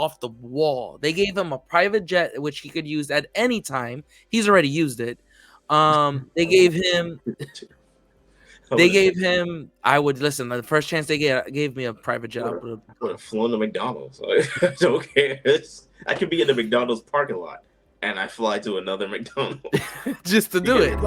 off the wall. They gave him a private jet which he could use at any time. He's already used it. They gave him. They gave him. I would listen. The first chance they gave me a private jet. I would have flown to McDonald's. Like, who cares? I could be in the McDonald's parking lot and I fly to another McDonald's just to do it.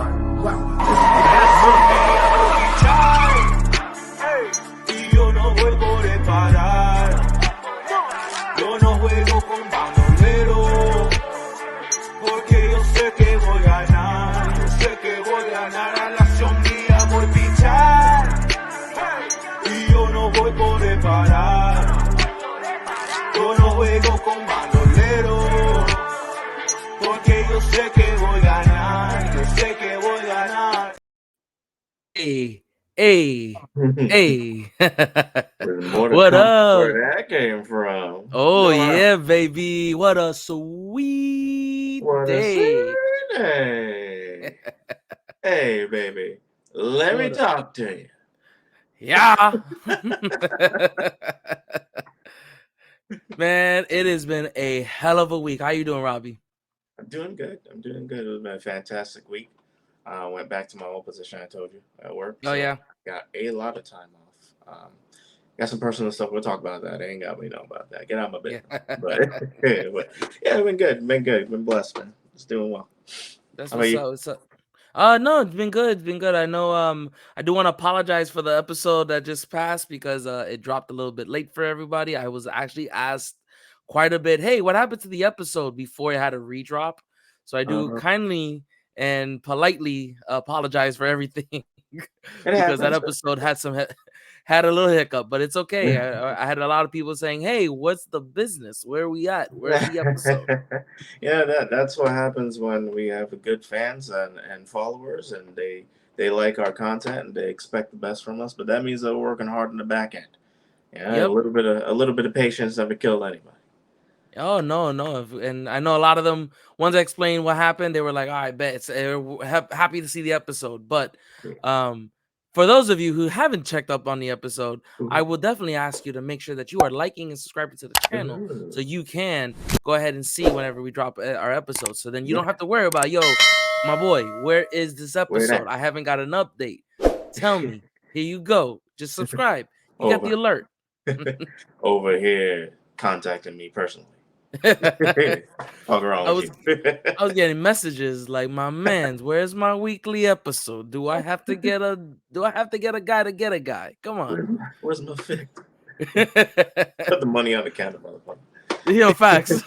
Hey. What up? Where that came from? Oh yeah, baby! What a sweet day! Hey, baby, let me talk to you. Yeah, man, it has been a hell of a week. How you doing, Robbie? I'm doing good. It was been a fantastic week. I went back to my old position I told you at work. Oh, yeah. Got a lot of time off. Got some personal stuff. We'll talk about that. I ain't got me know about that. Get out of my business. Yeah. but yeah, it's been good. Been blessed, man. It's doing well. That's what's up. No, it's been good. I know. I do want to apologize for the episode that just passed because it dropped a little bit late for everybody. I was actually asked quite a bit, hey, what happened to the episode before it had a redrop? So I do kindly and politely apologize for everything because that episode had a little hiccup, but it's okay. I had a lot of people saying, hey, what's the business? Where are we at? Where's the episode? Yeah, that's what happens when we have good fans and followers, and they like our content and they expect the best from us. But that means they're working hard in the back end. Yeah, yep. a little bit of patience never killed anybody. Oh no, and I know a lot of them. Once I explained what happened, they were like, "Oh, I bet happy to see the episode." But for those of you who haven't checked up on the episode, I will definitely ask you to make sure that you are liking and subscribing to the channel so you can go ahead and see whenever we drop our episodes. So then you don't have to worry about, yo, my boy, where is this episode? I haven't got an update. Tell me. Here you go. Just subscribe. You got the alert. Over here contacting me personally. I was getting messages like, my man, where's my weekly episode? Do I have to get a guy to get a guy? Come on. Where's my fix? Put the money on the counter, motherfucker. Yo, facts.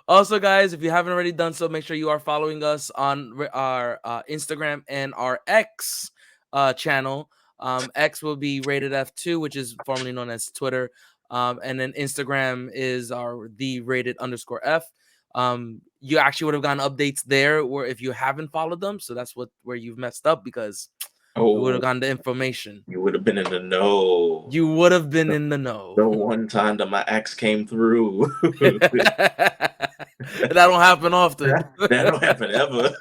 Also, guys, if you haven't already done so, make sure you are following us on our Instagram and our X channel. X will be rated F2, which is formerly known as Twitter. And then Instagram is our _rated_F. You actually would have gotten updates there where if you haven't followed them. So that's where you've messed up because you would have gotten the information. You would have been in the know. You would have been in the know. The one time that my ex came through. That don't happen often. That don't happen ever.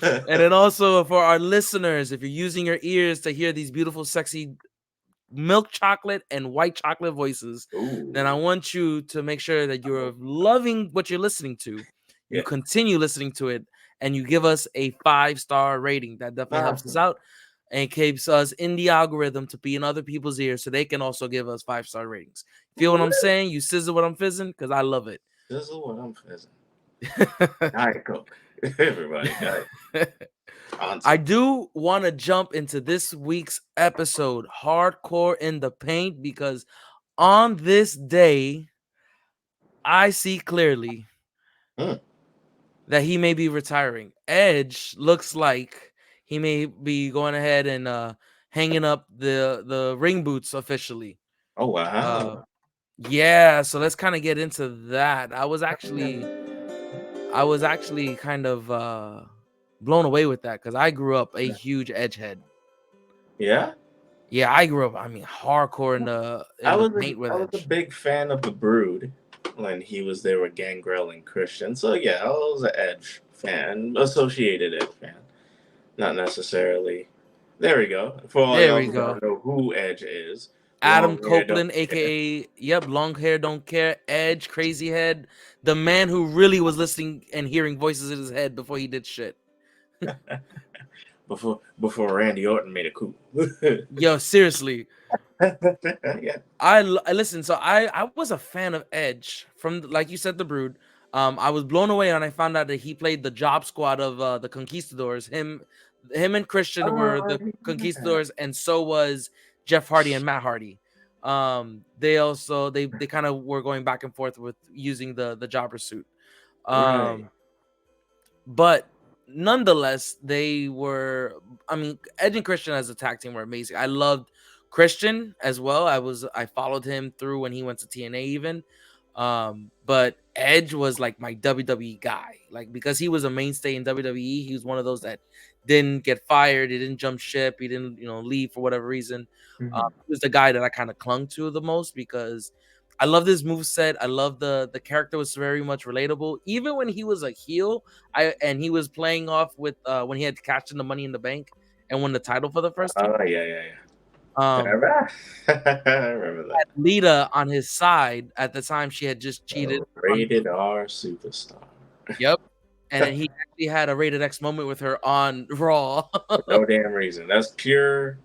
And then also for our listeners, if you're using your ears to hear these beautiful, sexy milk chocolate and white chocolate voices, then I want you to make sure that you're loving what you're listening to. You continue listening to it and you give us a 5-star rating. That definitely helps us out and keeps us in the algorithm to be in other people's ears so they can also give us 5-star ratings. Feel what I'm saying? You sizzle what I'm fizzing? Because I love it. Sizzle what I'm fizzing. Diet Coke. Everybody diet. I do want to jump into this week's episode, Hardcore in the Paint, because on this day, I see clearly that he may be retiring. Edge looks like he may be going ahead and hanging up the ring boots officially. Oh, wow. Yeah, so let's kind of get into that. I was actually kind of blown away with that because I grew up a huge Edge head. Yeah? Yeah, I grew up, hardcore in the paint with Edge. I was a big fan of the Brood when he was there with Gangrel and Christian. So, yeah, I was an Edge fan, associated Edge fan. Not necessarily. There we go. For all y'all who don't know who Edge is, Adam Long hair, don't Copeland, care. aka long hair, don't care, Edge, crazy head, the man who really was listening and hearing voices in his head before he did shit. Before Randy Orton made a coup. Yo, seriously. Yeah. I listen. So I was a fan of Edge from like you said, the Brood. I was blown away when I found out that he played the Job Squad of the Conquistadors. Him and Christian were Oh, the Conquistadors, and so was Jeff Hardy and Matt Hardy. They also they kind of were going back and forth with using the jobber suit. right. Um, but nonetheless, they were. I mean, Edge and Christian as a tag team were amazing. I loved Christian as well. I followed him through when he went to TNA even. But Edge was like my WWE guy, like because he was a mainstay in WWE. He was one of those that didn't get fired, he didn't jump ship, he didn't leave for whatever reason. Hmm. He was the guy that I kind of clung to the most because I love this move set. I love the character was very much relatable. Even when he was a heel, and he was playing off with when he had cashed in the Money in the Bank and won the title for the first time. Oh, yeah, yeah, yeah. I Um, remember, I remember that. had Lita on his side at the time. She had just cheated. Rated R superstar. Yep. And then he actually had a rated X moment with her on Raw. For no damn reason. That's pure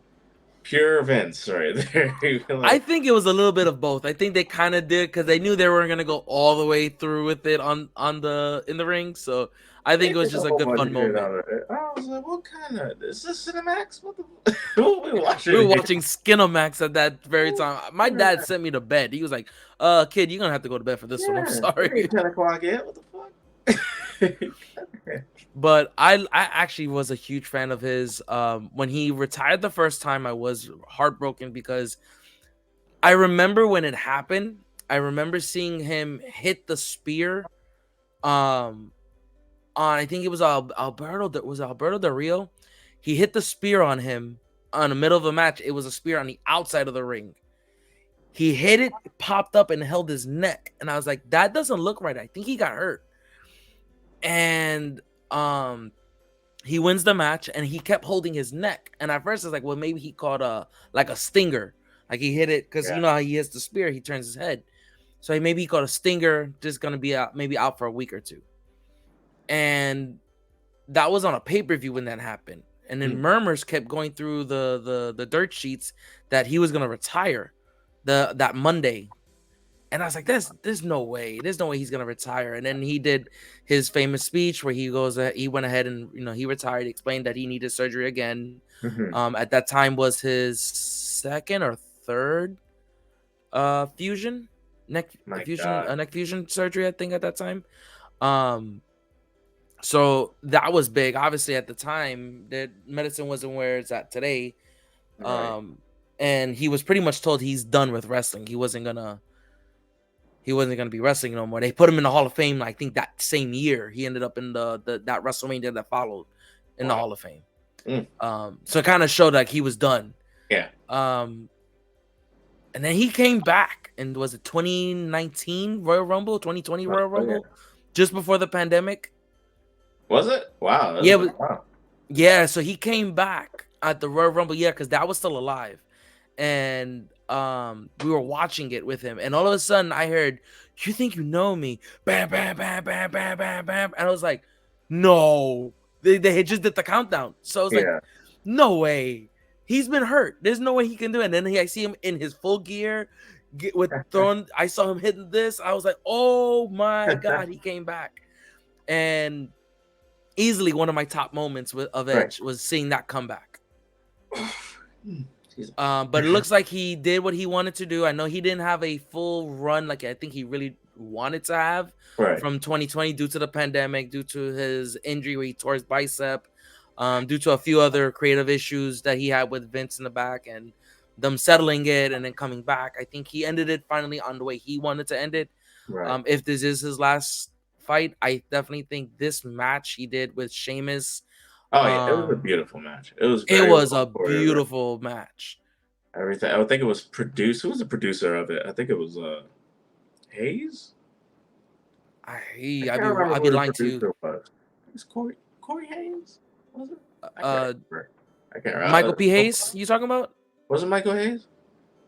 Vince right there. I Like, think it was a little bit of both. I think they kind of did because they knew they weren't gonna go all the way through with it on the in the ring. So I think they it was did just a a whole good bunch fun of shit moment. on it. I was like, what kind of is this Cinemax? What the what we We were watching here? watching Skinamax at that very time. My dad sent me to bed. He was like, kid, you're gonna have to go to bed for this one. I'm Yeah, it sorry." ain't 10 o'clock yet. What the fuck? But I actually was a huge fan of his. When he retired the first time, I was heartbroken because I remember when it happened. I remember seeing him hit the spear. On I think it was Alberto. That was Alberto Del Rio. He hit the spear on him on the middle of a match. It was a spear on the outside of the ring. He hit it, popped up, and held his neck. And I was like, that doesn't look right. I think he got hurt. And he wins the match and he kept holding his neck. And at first I was like, well, maybe he caught a stinger. Like he hit it because Yeah. you know how he hits the spear, he turns his head. So maybe he caught a stinger, just gonna be out, maybe out for a week or two. And that was on a pay-per-view when that happened. And then murmurs kept going through the dirt sheets that he was gonna retire that Monday. And I was like, there's no way. There's no way he's gonna retire. And then he did his famous speech where he went ahead and he retired, explained that he needed surgery again. Mm-hmm. At that time was his second or third fusion My God. neck fusion surgery, I think at that time. So that was big. Obviously, at the time, that medicine wasn't where it's at today. Right. And he was pretty much told he's done with wrestling. He wasn't gonna be wrestling no more. They put him in the Hall of Fame, I think that same year. He ended up in the that WrestleMania that followed in the Hall of Fame. So it kind of showed like he was done. Yeah. And then he came back, and was it 2019 Royal Rumble, 2020 Royal Rumble, just before the pandemic? Was it? Wow. Yeah, Wow. yeah. So he came back at the Royal Rumble, yeah, because that was still alive, and we were watching it with him, and all of a sudden I heard, "You think you know me?" Bam, bam, bam, bam, bam, bam, bam, and I was like, "No." They had just did the countdown, so I was like, "No way." He's been hurt. There's no way he can do it. And then I see him in his full gear with throwing. I saw him hitting this. I was like, "Oh my God, he came back!" And easily one of my top moments of Edge was seeing that comeback. But it looks like he did what he wanted to do. I know he didn't have a full run like I think he really wanted to have from 2020 due to the pandemic, due to his injury where he tore his bicep, due to a few other creative issues that he had with Vince in the back and them settling it and then coming back. I think he ended it finally on the way he wanted to end it. If this is his last fight, I definitely think this match he did with Sheamus. Oh yeah, it was a beautiful match. It was. It was a beautiful match. Everything. I would think it was produced. Who was the producer of it? I think it was Hayes. I'd be lying to you. It's Corey Hayes. Was it? I can't remember. Michael P. Hayes. You talking about? Was it Michael Hayes?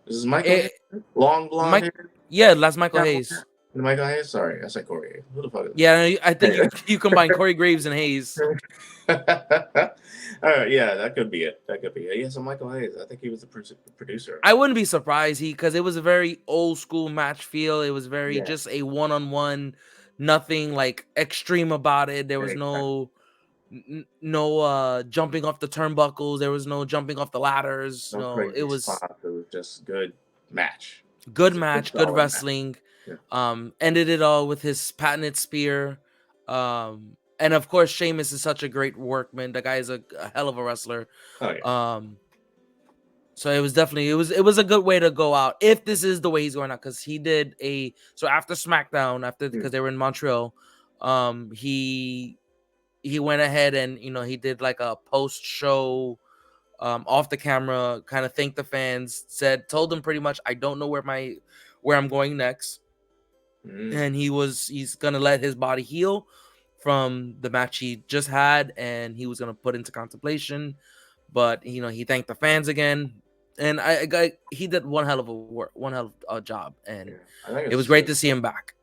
This is Michael It, Hayes, long blonde Mike, hair. yeah, that's Michael Yeah, Hayes. Michael Hayes. Sorry, I said Corey Hayes. Who the fuck is Yeah, I think that? you combine Corey Graves and Hayes. All right, yeah, that could be it. That could be it. Yeah, so Michael Hayes. I think he was the producer of I that. wouldn't be surprised because it was a very old school match feel. It was very Yeah, just a one on one, nothing like extreme about it. There was exactly. no jumping off the turnbuckles. There was no jumping off the ladders. No No, it crazy was spots. It was just good match. good It's a good match, good solid match. wrestling. Yeah. Ended it all with his patented spear. And of course, Sheamus is such a great workman. The guy is a hell of a wrestler. Oh yeah. Um, so it was definitely it was a good way to go out if this is the way he's going out, because he did so after SmackDown, after Mm. because they were in Montreal, he went ahead and he did like a post show off the camera, kind of thanked the fans, told them pretty much, I don't know where I'm going next, Mm. and he's gonna let his body heal from the match he just had, and he was gonna put into contemplation. But he thanked the fans again, and he did one hell of a job, and Yeah. I think it was it's great to see him back.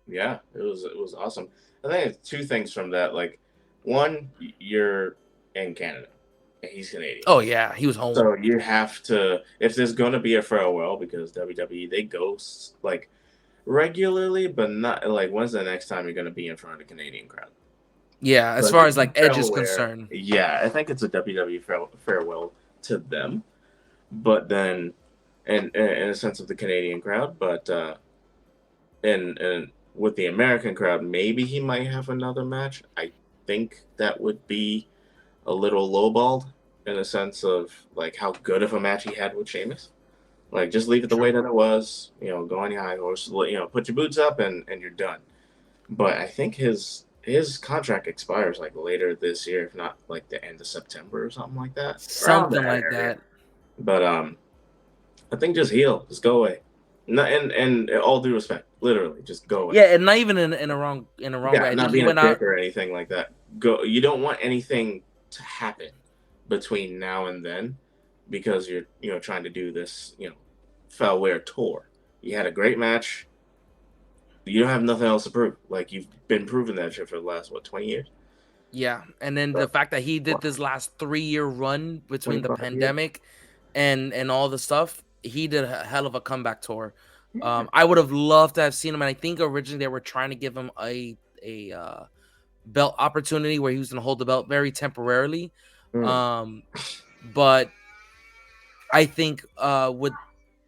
yeah. It was awesome. I think it's two things from that. Like, one, you're in Canada, and he's Canadian. Oh yeah, he was home. So you have to, if there's going to be a farewell, because WWE they ghost like regularly, but not like when's the next time you're going to be in front of the Canadian crowd? Yeah, as So I far think as like Edge is farewell, concerned. yeah, I think it's a WWE farewell to them, but then in a sense of the Canadian crowd, but and with the American crowd, maybe he might have another match. I think that would be a little lowballed in a sense of like how good of a match he had with Sheamus. Like, just leave it the way True. that it was. Go on your high horse. Put your boots up and you're done. But I think his contract expires like later this year, if not like the end of September or something like that, around Something that like area. that. But I think just heal, just go away. No, and all due respect, literally, just go away. Yeah, and not even in a wrong way. Yeah, I think not he being a went out. dick or anything like that. Go. You don't want anything to happen between now and then because you're trying to do this Fellware tour. You had a great match. You don't have nothing else to prove. Like, you've been proving that shit for the last 20 years, Yeah, and then the fact that he did this last 3-year run between the 25 years. pandemic and all the stuff, he did a hell of a comeback tour. Yeah. I would have loved to have seen him, and I think originally they were trying to give him a belt opportunity where he was going to hold the belt very temporarily. Mm, But I think with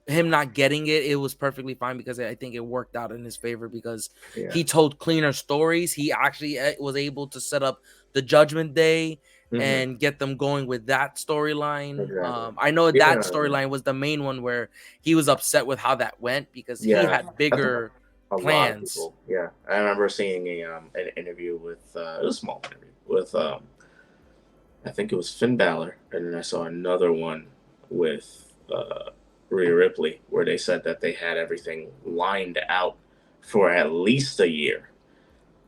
him not getting it, it was perfectly fine, because I think it worked out in his favor, because yeah. he told cleaner stories. He actually was able to set up the Judgment Day Hmm. and get them going with that storyline. Exactly. I know that Yeah. storyline was the main one where he was upset with how that went, because he Yeah. had I think bigger a lot of plans. people. Yeah. I remember seeing an interview with it was a small interview with I think it was Finn Balor, and then I saw another one with Rhea Ripley, where they said that they had everything lined out for at least a year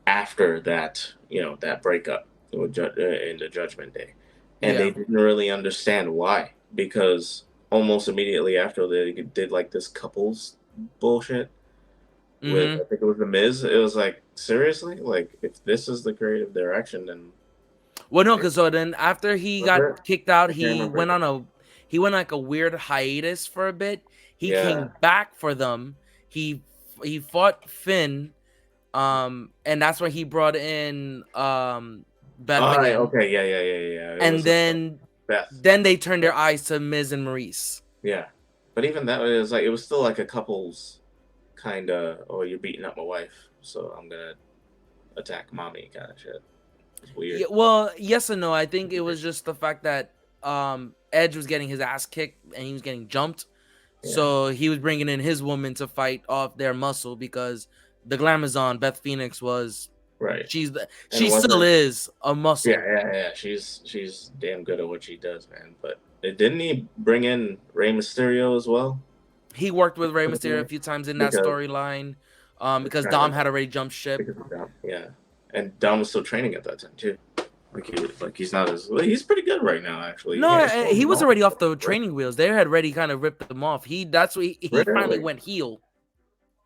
after that, that breakup in the Judgment Day, and they Yeah. didn't really understand why, because almost immediately after they did like this couples bullshit with, Mm-hmm. I think it was the Miz. It was like, seriously, like, if this is the creative direction, then Well, no, because so then after he was got it? kicked out, I can't remember. he went like a weird hiatus for a bit. He Yeah. came back for them. He he fought Finn, and that's when he brought in Beth All right. again, Okay. Yeah. Yeah. Yeah. Yeah. It and was then Beth. then they turned their eyes to Miz and Maurice. Yeah. But even that was like, it was still like a couple's kind of, oh, you're beating up my wife, so I'm gonna attack mommy kind of shit. It's weird. Yeah, well, yes and no. I think it was just the fact that Edge was getting his ass kicked and he was getting jumped. Yeah. So he was bringing in his woman to fight off their muscle, because the Glamazon Beth Phoenix Right. And she still wasn't. is a Yeah. muscle. Yeah. Yeah. She's damn good at what she does, man. But didn't he bring in Rey Mysterio as well? He worked with Rey Mysterio a few times in that Because storyline, it's because kind Dom of had already jumped ship. because of Dom. Yeah. And Dom was still training at that time too. Like he's not as well, he's pretty good right now actually. No, He's he holding was on. already off the training wheels. They had already kind of ripped him off. That's what he finally Really? went heel.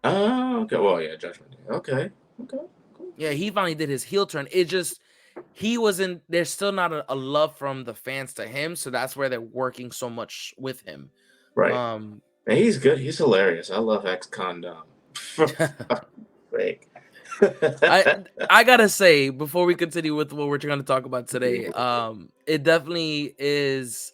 Oh, okay. Well, yeah, Judgment Day. Okay. Okay. Cool. Yeah, he finally did his heel turn. It just he wasn't. There's still not a love from the fans to him, so that's where they're working so much with him. Right. Um, And he's good. He's hilarious. I love ex condom. Fake. I I gotta say before we continue with what we're trying to talk about today, it definitely is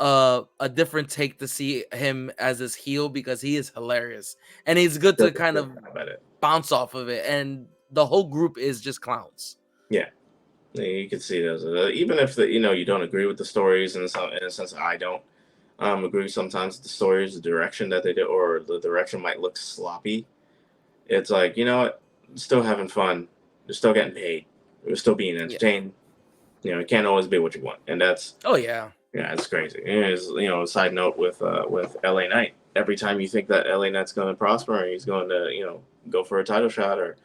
a different take to see him as his heel because he is hilarious and he's good Does to a kind good of job at it. bounce off of it, and the whole group is just clowns. Yeah. Yeah, you can see those. Even if you don't agree with the stories, and in a sense, I don't agree sometimes with the stories, the direction that they do, or the direction might look sloppy. It's like, you know what, still having fun, they're still getting paid, we're still being Yeah. entertained. It can't always be what you want, and that's Oh yeah. yeah, it's crazy. And it's, a side note with LA Knight. Every time you think that LA Knight's going to prosper and he's going to go for a title shot or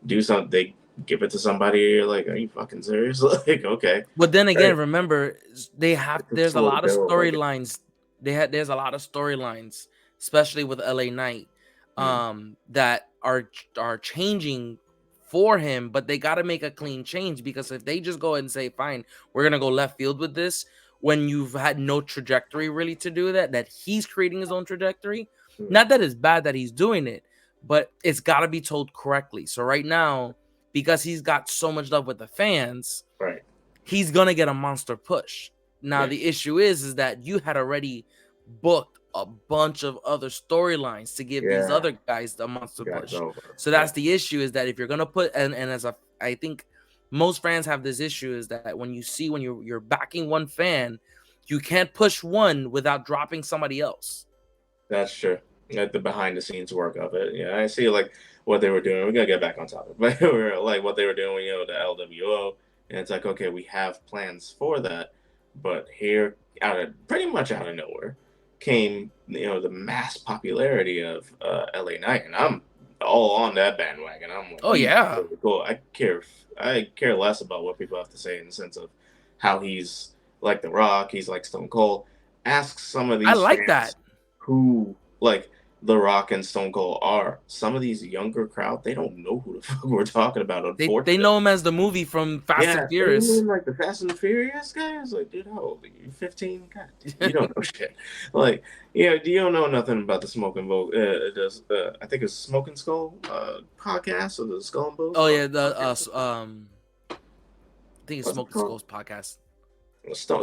do something, they give it to somebody. You're like, are you fucking serious? Like, okay, But then again, great. remember they have It's a there's a slow lot of build. Like, storylines. There's a lot of storylines, especially with LA Knight, mm, that are changing for him, but they got to make a clean change because if they just go ahead and say, "Fine, we're gonna go left field with this," when you've had no trajectory really to do that he's creating his own trajectory. mm, Not that it's bad that he's doing it, but it's got to be told correctly. So right now, because he's got so much love with the fans, right. he's gonna get a monster push. Now Yeah. the issue is that you had already booked a bunch of other storylines to give these Yeah. other guys the monster Guys push. over. So Yeah. that's the issue, is that if you're gonna put and as a I think most fans have this issue, is that when you see when you're backing one fan, you can't push one without dropping somebody else. That's true. Like the behind the scenes work of it. Yeah, I see like what they were doing. We're gonna get back on topic, but we're like what they were doing, the LWO, and it's like, okay, we have plans for that, but here pretty much out of nowhere came the mass popularity of LA Knight, and I'm all on that bandwagon. I'm like, Oh he's yeah. really cool. I care less about what people have to say in the sense of how he's like The Rock, he's like Stone Cold. Ask some of I these like that. fans who like The Rock and Stone Cold are. Some of these younger crowd, they don't know who the fuck we're talking about, They unfortunately. know him as the movie from Fast and Yeah, they Furious. mean like the Fast and the Furious guys. Like, dude, how old are you? 15? God, you don't know shit. Like, you don't know nothing about the Smoking Bowl. I think it's Smoking Skull podcast or the Skull and Bones Oh yeah, the podcast. I think it's What's it Smoke the called? Skulls podcast.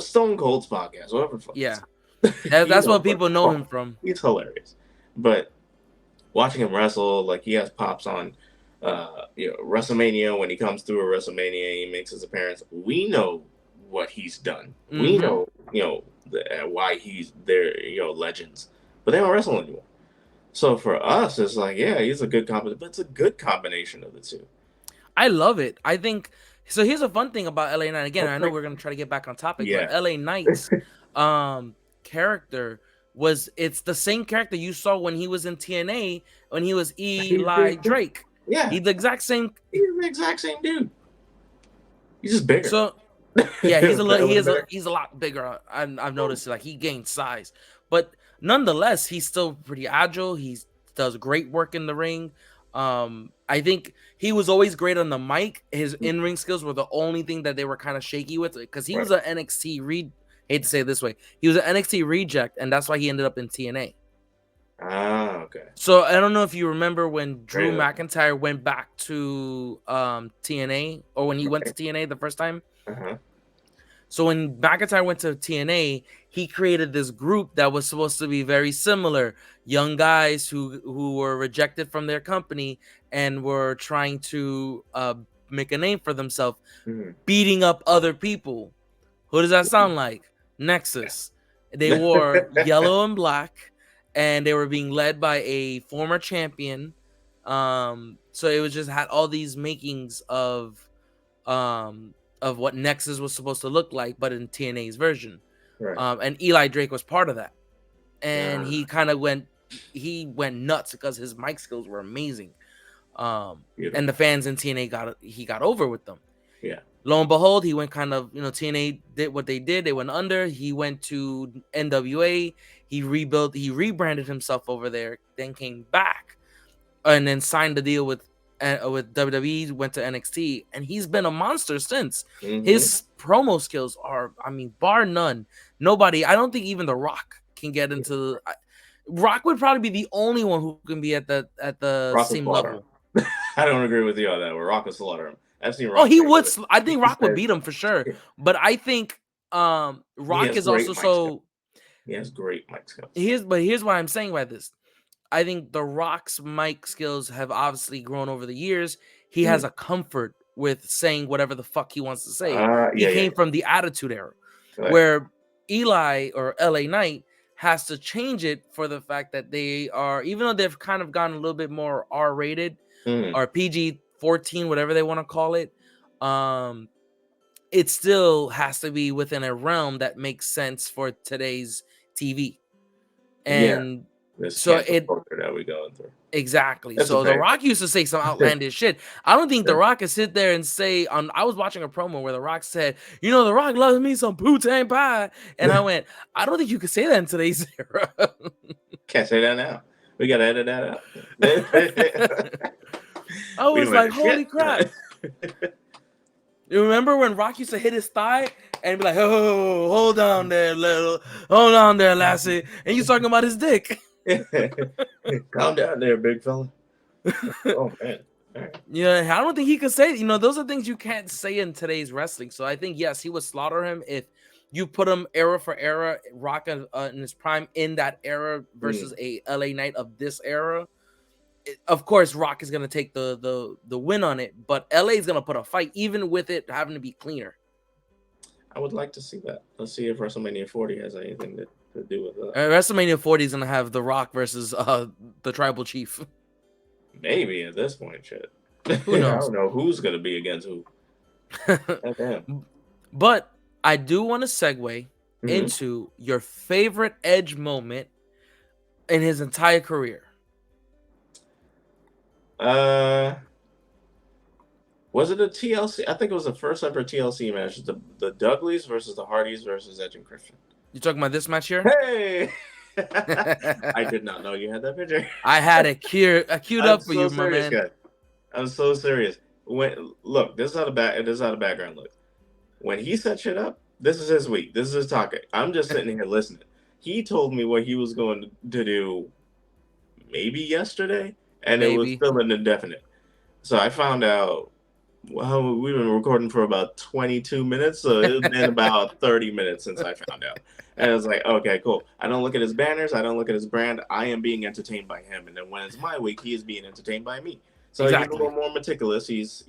Stone Cold's podcast, whatever the fuck Yeah, it's called. You that's know what what people it's know him called. from. He's hilarious. But watching him wrestle, like he has pops on WrestleMania. When he comes through a WrestleMania, he makes his appearance. We know what he's done. We Mm-hmm. know, why he's there, legends. But they don't wrestle anymore. So for us, it's like, yeah, he's a good combination, but it's a good combination of the two. I love it. I think so. Here's a fun thing about LA Knight. Again, That's I know like, we're gonna try to get back on topic, but yeah, LA Knight's character it's the same character you saw when he was in TNA when he was he's Eli the Drake. yeah, He's the exact same. he's the exact same dude. He's just bigger. So yeah, That was better. he's a lot bigger. I've noticed like he gained size, but nonetheless, he's still pretty agile. He does great work in the ring. I think he was always great on the mic. His in ring skills were the only thing that they were kind of shaky with because he Right. was an NXT hate to say it this way, he was an NXT reject, and that's why he ended up in TNA. Ah, okay. So I don't know if you remember when Drew Great. McIntyre went back to TNA, or when he went to Right. TNA the first time. Uh-huh. So when McIntyre went to TNA, he created this group that was supposed to be very similar, young guys who were rejected from their company and were trying to make a name for themselves, Mhm. beating up other people. Who does that sound like? Nexus. They wore yellow and black, and they were being led by a former champion. So it was just had all these makings um of what Nexus was supposed to look like, but in TNA's version. Right. And Eli Drake was part of that. And Ah, he went nuts because his mic skills were amazing. And beautiful. the fans in TNA he got over with them. Yeah. Lo and behold, he went kind of, TNA did what they did. They went under. He went to NWA. He rebuilt, he rebranded himself over there, then came back and then signed the deal with WWE, went to NXT, and he's been a monster since. Mm-hmm. His promo skills are, I mean, bar none. Nobody, I don't think even The Rock can get into Rock would probably be the only one who can be at the Rock will same slaughter level. him. I don't agree with you on that. Where Rock will slaughter him. I've seen Oh, Rock he train would. with it. I think He Rock would says beat him for sure. But I think he Rock has is also great mic skills. so. He has great mic skills. Here's what I'm saying by this. I think The Rock's mic skills have obviously grown over the years. He has Mm. a comfort with saying whatever the fuck he wants to say. He Yeah, yeah, came from the Attitude Era, yeah. Right. where Eli or LA Knight has to change it for the fact that they are, even though they've kind of gotten a little bit more R rated Mm. or PG-14, whatever they want to call it. It still has to be within a realm that makes sense for today's TV. Yeah. And This so cancel it culture that we going through. exactly. That's a So The fact. Rock used to say some outlandish shit. I don't think The Rock could sit there and say on I was watching a promo where The Rock said, The Rock loves me some poutine pie. And I went, I don't think you could say that in today's era. Can't say that now. We gotta edit that out. I We was don't like, edit shit. holy crap. You remember when Rock used to hit his thigh and be like, "Oh, hold on there, lassie," and you talking about his dick? Calm down there, big fella. Oh man. All right. Yeah, I don't think he could say. Those are things you can't say in today's wrestling. So I think yes, he would slaughter him if you put him era for era, Rock in his prime in that era Mm. versus a LA Knight of this era. Of course, Rock is gonna take the win on it, but LA is gonna put a fight, even with it having to be cleaner. I would like to see that. Let's see if WrestleMania 40 has anything to do with that. WrestleMania 40 is gonna have The Rock versus the Tribal Chief. Maybe at this point, shit. Who I knows? don't know who's gonna be against who. Damn. But I do want to segue Mm-hmm. into your favorite Edge moment in his entire career. Was it a TLC? I think it was the first ever TLC match. The Dudleys versus the Hardys versus Edge and Christian. You talking about this match here? Hey, I did not know you had that picture. I had it queued up for so you, my serious, man. guy. I'm so serious. Look, this is how the background looks. When he set shit up, this is his week. This is his topic. I'm just sitting here listening. He told me what he was going to do maybe yesterday, and it was Maybe. still an indefinite. So I found out. Well, we've been recording for about 22 minutes, so it's been about 30 minutes since I found out. And I was like, okay, cool. I don't look at his banners. I don't look at his brand. I am being entertained by him. And then when it's my week, he is being entertained by me. So he's a Exactly. little more meticulous. He's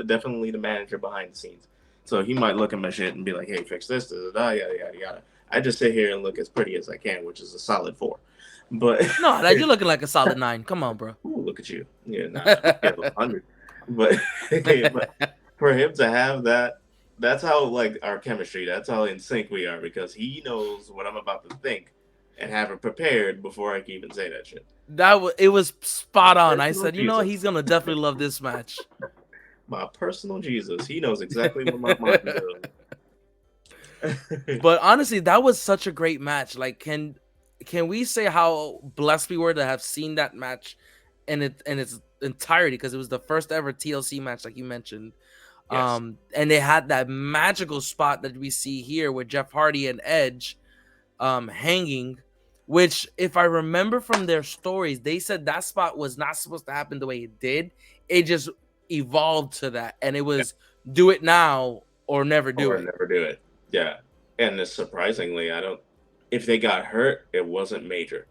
definitely the manager behind the scenes. So he might look at my shit and be like, hey, fix this, yada, yada, yada. I just sit here and look as pretty as I can, which is a solid 4. But No, you're looking like a solid 9. Come on, bro. ooh, look at you. Yeah, nah, 100. But, but for him to have that, that's how like our chemistry. That's how in sync we are because he knows what I'm about to think and have it prepared before I can even say that shit. It was spot on. I Personal said, Jesus. he's gonna definitely love this match. My personal Jesus. He knows exactly what my mind does. But honestly, that was such a great match. Like, can we say how blessed we were to have seen that match in its entirety? Because it was the first ever TLC match, like you mentioned. Yes. And they had that magical spot that we see here with Jeff Hardy and Edge hanging, which if I remember from their stories, they said that spot was not supposed to happen the way it did. It just evolved to that, and it was do it now or never do Or it. never do it. Yeah. And surprisingly, if they got hurt, it wasn't major.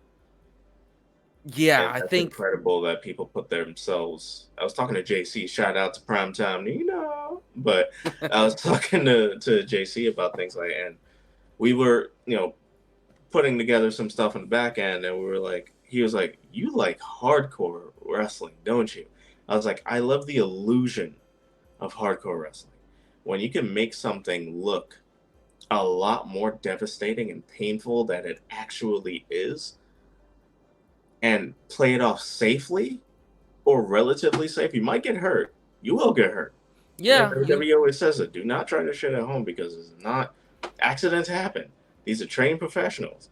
Yeah, And I that's think incredible that people put themselves. I was talking to JC. Shout out to PrimeTime Nino. But I was talking to JC about things like, and we were, putting together some stuff in the back end, and we were like, he was like, "You like hardcore wrestling, don't you?" I was like, "I love the illusion of hardcore wrestling when you can make something look a lot more devastating and painful than it actually is." And play it off safely or relatively safe. You might get hurt. You will get hurt. Yeah, WWE always says it. Do not try to shit at home because it's not. Accidents happen. These are trained professionals.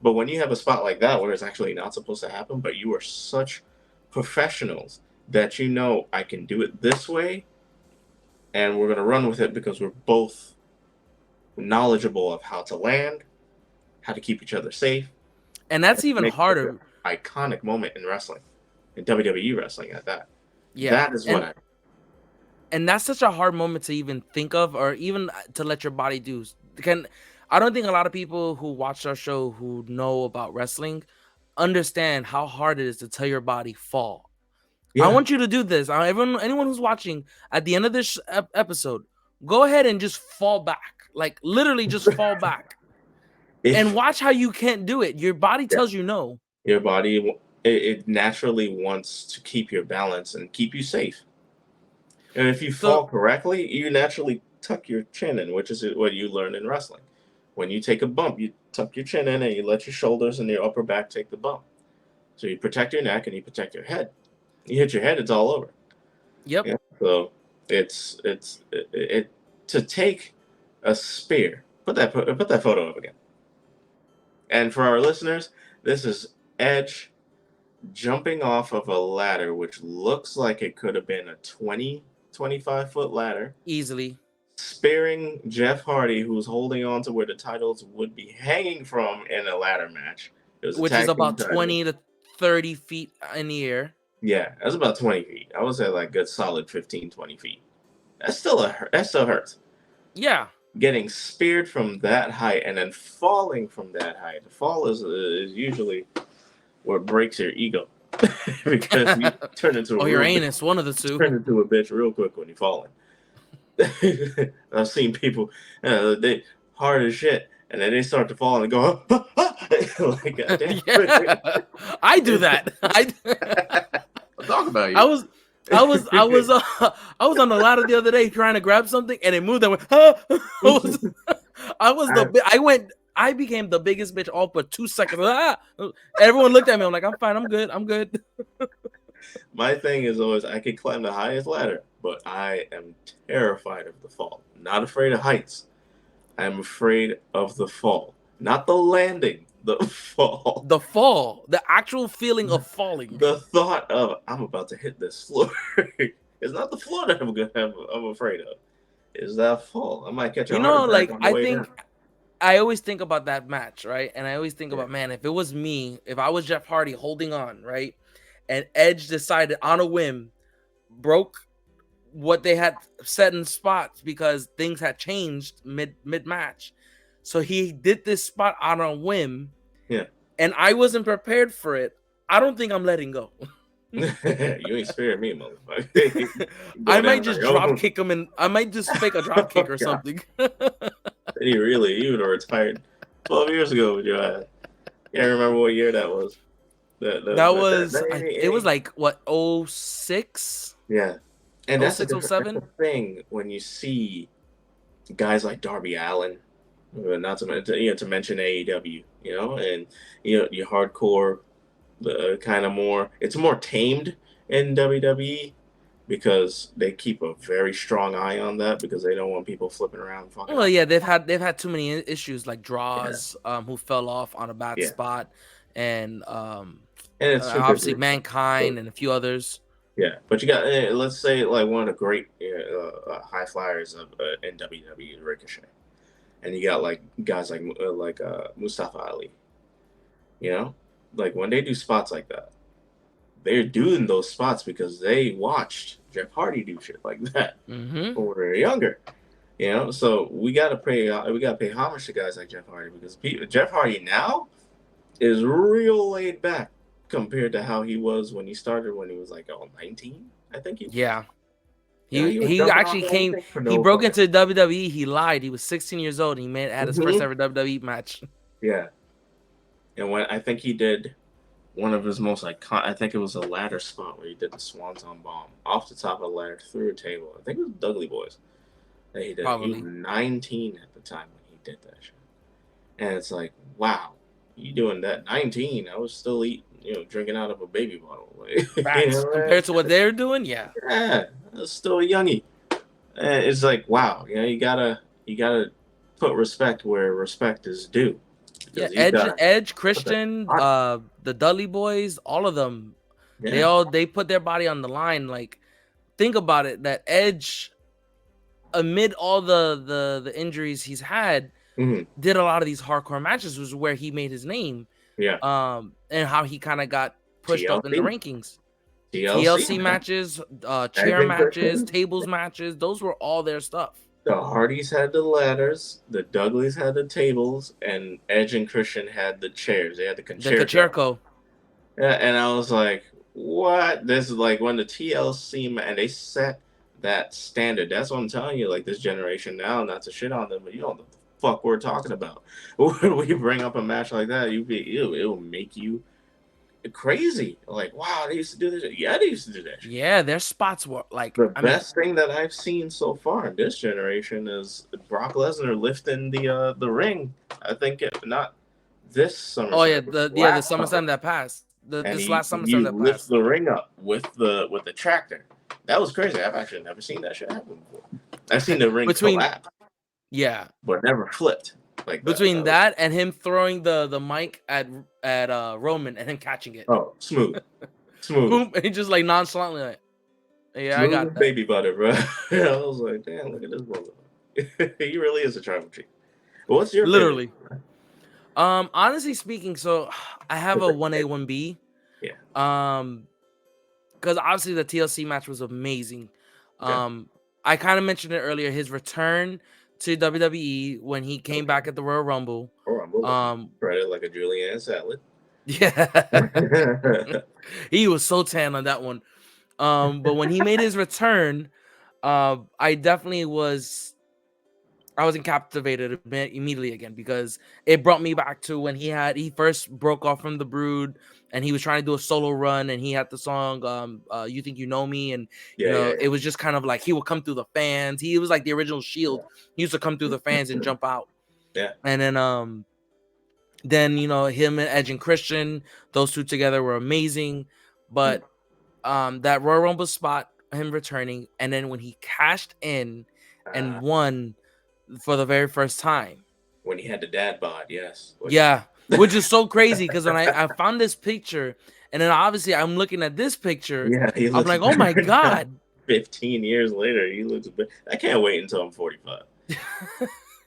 But when you have a spot like that where it's actually not supposed to happen, but you are such professionals that you know I can do it this way, and we're gonna run with it because we're both knowledgeable of how to land, how to keep each other safe, and that's and even make such an harder. iconic moment in wrestling, in WWE wrestling at that. Yeah, That is what I. and that's such a hard moment to even think of, or even to let your body do. Can I don't think a lot of people who watch our show who know about wrestling understand how hard it is to tell your body fall. I Yeah. want you to do this. Anyone who's watching, at the end of this episode, go ahead and just fall back, like literally just fall back, and If watch how you can't do it. Your body yeah, tells you no. your body it naturally wants to keep your balance and keep you safe. And if you So fall correctly, you naturally tuck your chin in, which is what you learn in wrestling. When you take a bump, you tuck your chin in and you let your shoulders and your upper back take the bump. So you protect your neck and you protect your head. You hit your head, it's all over. yep, Yeah. So it to take a spear. Put that photo up again. And for our listeners, this is Edge jumping off of a ladder, which looks like it could have been a 25-foot ladder, easily, spearing Jeff Hardy, who's holding on to where the titles would be hanging from in a ladder match. It was a which is tag team about title. 20 to 30 feet in the air. Yeah, that's about 20 feet. I would say like good solid 15, 20 feet. That still hurts. Yeah. Getting speared from that height and then falling from that height. The fall is usually what breaks your ego because you turn into a Or your real bitch. anus, one of the two. Turn into a bitch real quick when you're falling. I've seen people they hard as shit, and then they start to fall and go like goddamn. Yeah, I do that. I'll talk about I you. was, I was, I was, I was on the ladder the other day trying to grab something, and it moved. I went, ah! I, I became the biggest bitch all for 2 seconds. Ah! Everyone looked at me. I'm like, I'm fine. I'm good. I'm good. my thing is always I can climb the highest ladder, but I am terrified of the fall. Not afraid of heights. I am afraid of the fall, not the landing. The fall. The fall, the actual feeling of falling. The thought of I'm about to hit this floor. It's not the floor that I'm afraid of. Is that fall? I might catch a You heart know, attack like on the I way down. think I always think about that match, right? And I always think Yeah. about, man, if it was me, if I was Jeff Hardy holding on, right? And Edge decided on a whim, broke what they had set in spots because things had changed mid match. So he did this spot on a whim, Yeah. and I wasn't prepared for it. I don't think I'm letting go. You ain't sparing me, motherfucker. I Go might down on just your drop own. kick him, and I might just fake a drop kick Oh, or God. something. You would have retired 12 years ago with your ass. Can't remember what year that was. That was, it was Any, like what, 06, yeah. And oh that's a six, oh different that's the seven. thing when you see guys like Darby Allin, not to mention AEW, and your hardcore, the kind of more it's more tamed in WWE because they keep a very strong eye on that because they don't want people flipping around and fucking Well, up. yeah, they've had too many issues like Yeah, draws, who fell off on a bad yeah, spot, and and it's super obviously gruesome. But Mankind and a few others. yeah, but you got let's say like one of the great high flyers of in WWE, Ricochet, and you got like guys like Mustafa Ali. You know, like when they do spots like that, they're doing those spots because they watched Jeff Hardy do shit like that Hmm. when we were younger. So we gotta pay homage to guys like Jeff Hardy because Jeff Hardy now is real laid back compared to how he was when he started when he was like 19. I think he was. Yeah, He was he jumping off actually came. anything for He no broke fucking. into WWE. He lied. He was 16 years old. And had his first Hmm. ever WWE match. Yeah, and when I think he did one of his most iconic, I think it was a ladder spot where he did the Swanton bomb off the top of the ladder through a table. I think it was Dudley Boys that he did it. He was Probably. 19 at the time when he did that shit. And it's like, wow, you doing that 19? I was still drinking out of a baby bottle. Like, Facts compared to what they're doing. Yeah. yeah, I was still a youngie. It's like, wow, you gotta put respect where respect is due, Yeah, because these guys Edge, put their Christian, body. the Dudley Boys, all of them, Yeah. they put their body on the line. Like, think about it, that Edge, amid all the injuries he's had, Hmm. did a lot of these hardcore matches, was where he made his name. Yeah. And how he kind of got pushed up in the TLC. rankings. TLC, TLC man. matches, Edge chair and matches, Christian. tables matches, those were all their stuff. The Hardys had the ladders, the Dudleys had the tables, and Edge and Christian had the chairs. They had the The concerto. Kacherko. Yeah, and I was like, what? This is like when the TLC, and they set that standard. That's what I'm telling you. Like, this generation now, not to shit on them, but you know what the fuck we're talking about. When we bring up a match like that, it'll make you crazy. Like, wow, they used to do this. Yeah, they used to do that shit. Yeah, their spots were like, The I mean, best thing that I've seen so far in this generation is Brock Lesnar lifting the ring. I think not this oh yeah, SummerSlam, but the last summer, SummerSlam that passed, and this he last he SummerSlam that lifts passed. the ring up with the tractor. That was crazy. I've actually never seen that shit happen before. I've seen the ring Between collapse, yeah, but never flipped like that. between That was, that and him throwing the mic at Roman and him catching it, oh, smooth, smooth, boom, and he just like nonchalantly like, yeah, I smooth got as that, baby butter, bro. I was like, damn, look at this brother. He really is a tribal chief. But what's your favorite? literally. Honestly speaking, so I have a 1A 1B. Yeah. Because obviously the TLC match was amazing. Okay. I kind of mentioned it earlier. His return to WWE when he came Okay. back at the Royal Rumble. Or I'm looking Um, spread it like a julienne salad. yeah, he was so tan on that one. But when he made his return, I definitely was. I was captivated immediately again because it brought me back to when he first broke off from the Brood and he was trying to do a solo run and he had the song You Think You Know Me, and Yeah, yeah, it was just kind of like he would come through the fans. He was like the original Shield. He used to come through the fans and jump out. yeah. And then him and Edge and Christian, those two together were amazing. Yeah. But that Royal Rumble spot, him returning, and then when he cashed in and won for the very first time. When he had the dad bod, yes. Yeah, which is so crazy because when I found this picture, and then obviously I'm looking at this picture, Yeah, he I'm looks like, oh my better now. god. 15 years later, he looks better. I can't wait until I'm 45.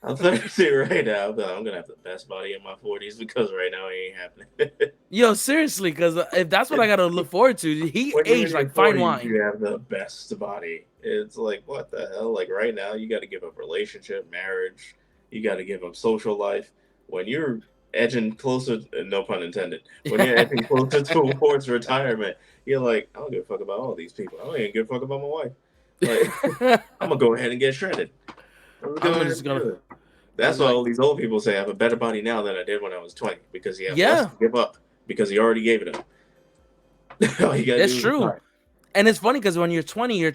I'm 32 right now, but I'm gonna have the best body in my 40s because right now it ain't happening. Yo, seriously, because if that's what I gotta look forward to, he When you're in aged your like fine 40s, wine. you have the best body. It's like, what the hell? Like right now, you got to give up relationship, marriage. You got to give up social life. When you're edging closer, no pun intended, when you're edging closer towards retirement, you're like, I don't give a fuck about all these people. I don't even give a fuck about my wife. Like, I'm gonna go ahead and get shredded. I'm gonna go I'm ahead just and do gonna it. That's why like, all these old people say I have a better body now than I did when I was 20 because he has less yeah, to give up because he already gave it up. All you gotta that's do is true. retire. And it's funny because when you're 20, you're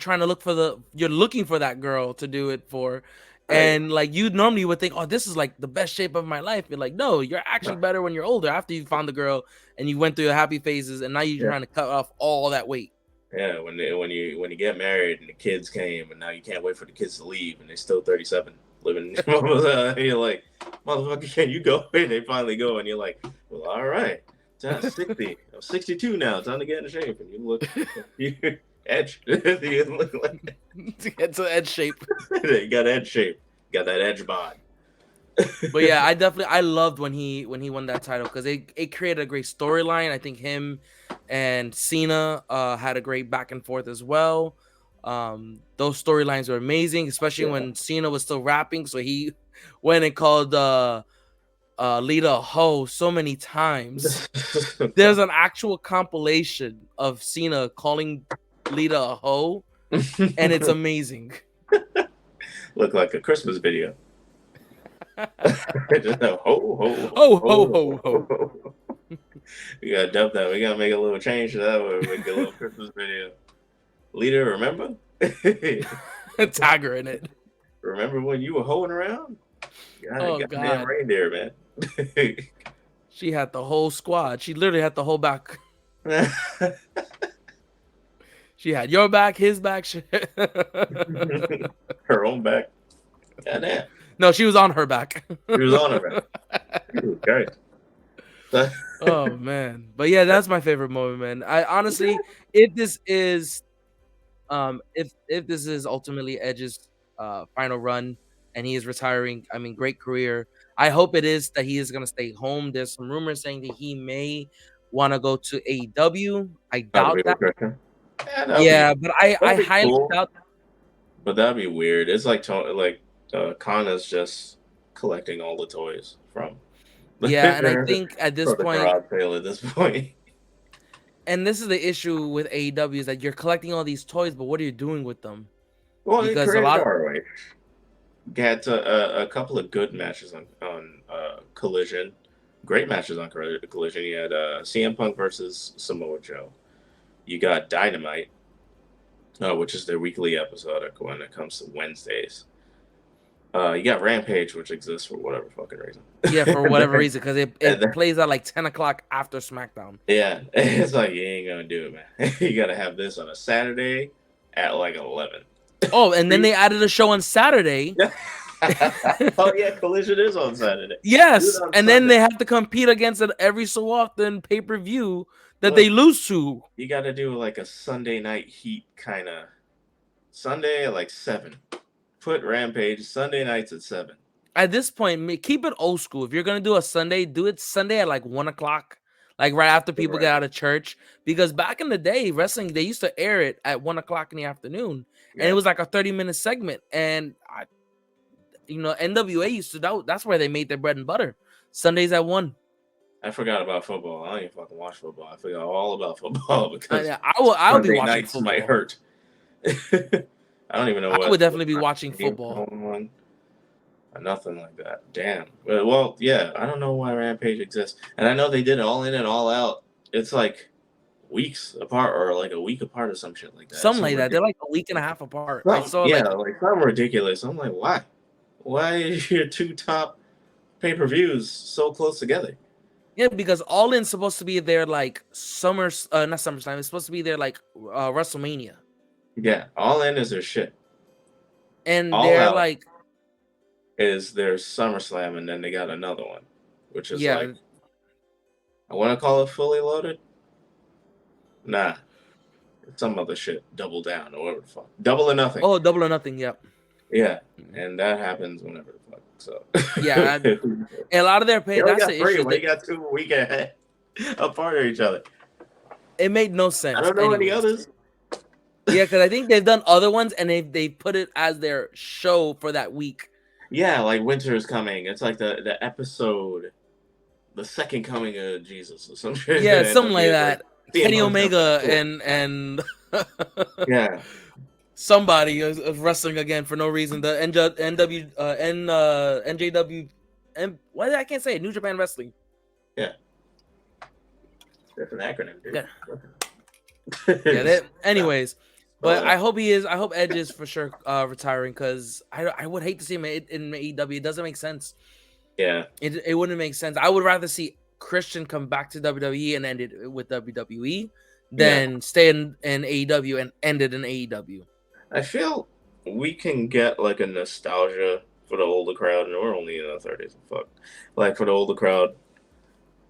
looking for that girl to do it for. Right. And like you normally would think, oh, this is like the best shape of my life. You're like, no, you're actually No. better when you're older after you found the girl and you went through your happy phases and now you're Yeah. trying to cut off all that weight. Yeah, when you get married and the kids came and now you can't wait for the kids to leave and they're still 37 living, you're like, motherfucker, can you go? And they finally go and you're like, well, all right, 60, I'm 62 now, time to get in shape. And you look, you edge, you look like To get to edge shape. you got edge shape, got that edge bod. But yeah, I loved when he won that title because it created a great storyline. I think him and Cena had a great back and forth as well. Those storylines were amazing, especially Yeah. when Cena was still rapping. So he went and called Lita a hoe so many times. There's an actual compilation of Cena calling Lita a hoe, and it's amazing. Look like a Christmas video. Just a ho ho Ho ho ho ho ho. ho. We gotta dub that. We gotta make a little change to that one. Make a little Christmas video. Leader, remember? Tag her in it. Remember when you were hoeing around? Oh Goddamn god. reindeer, man. She had the whole squad. She literally had the whole back. She had your back, his back. Her own back. Goddamn. No, she was on her back. She was on her back. Jesus Christ. Oh man, but yeah, that's my favorite moment, man. I honestly, if this is, if this is ultimately Edge's final run and he is retiring, I mean, great career. I hope it is that he is gonna stay home. There's some rumors saying that he may want to go to AEW. I Not a doubt real that. Christian. Yeah, Yeah, but I that'd be highly cool. doubt. But that'd be weird. It's like Kana's just collecting all the toys from Yeah, and I from think at this the point, garage sale at this point. and this is the issue with AEW is that you're collecting all these toys, but what are you doing with them? Well, he Because a created lot, ROH. Had a couple of good matches on Collision. Great matches on Collision. You had CM Punk versus Samoa Joe. You got Dynamite, which is their weekly episode when it comes to Wednesdays. You got Rampage, which exists for whatever fucking reason. yeah, for and whatever then, reason, because and it then, plays at like 10 o'clock after SmackDown. yeah, it's like you ain't gonna do it, man. You gotta have this on a Saturday at like 11. Oh, and then they added a show on Saturday. Oh yeah, Collision is on Saturday. Do it Yes, on and then Sunday. they have to compete against it every so often pay-per-view that Look, they lose to. you got to do like a Sunday night heat kind of Sunday at like 7. Put Rampage Sunday nights at 7. At this point, keep it old school. If you're gonna do a Sunday, do it Sunday at like 1 o'clock, like right after people get Right. out of church. Because back in the day, wrestling they used to air it at 1 o'clock in the afternoon, and it Yeah. was like a 30-minute segment. And NWA used to that's where they made their bread and butter. Sundays at 1. I forgot about football. I don't even fucking watch football. I forgot all about football because I will be Sunday watching nights might football. hurt. I don't even know I what would definitely be watching game's football. going on. Or nothing like that. Damn. Well, yeah. I don't know why Rampage exists, and I know they did All In and All Out. It's like weeks apart, or like a week apart, or some shit like that. Something Some like that. They're ridiculous. like a week and a half apart. I saw Yeah, like like something ridiculous. I'm like, why? Why is your two top pay-per-views so close together? yeah, because All In's supposed to be there like not SummerSlam. It's supposed to be there like WrestleMania, Yeah, All In is their shit. and All they're Out like, is their SummerSlam, and then they got another one, which is yeah, like, I want to call it Fully Loaded. Nah, some other shit. Double Down or whatever the fuck. Double or Nothing. oh, Double or Nothing. Yep. Yeah, and that happens whenever the fuck. So Yeah, and a lot of their pay. they only That's got the 3. issue. Why you got 2 a week ahead apart of each other? It made no I sense. don't know any Anyways, others. yeah, because I think they've done other ones and they put it as their show for that week. Yeah, like Winter is Coming. It's like the episode, the second coming of Jesus or some shit. Yeah, And something then like it's like that. CM Kenny Punk's Omega cool. and Yeah, somebody is wrestling again for no reason. The NJW, and why I can't say it? New Japan Wrestling. yeah, that's an acronym, dude. Yeah, yeah. Anyways, but I hope he is. I hope Edge is for sure retiring because I would hate to see him in AEW. It doesn't make sense. Yeah, It wouldn't make sense. I would rather see Christian come back to WWE and end it with WWE than stay in AEW and end it in AEW. I feel we can get like a nostalgia for the older crowd, and we're only in the 30s. Fuck, like for the older crowd,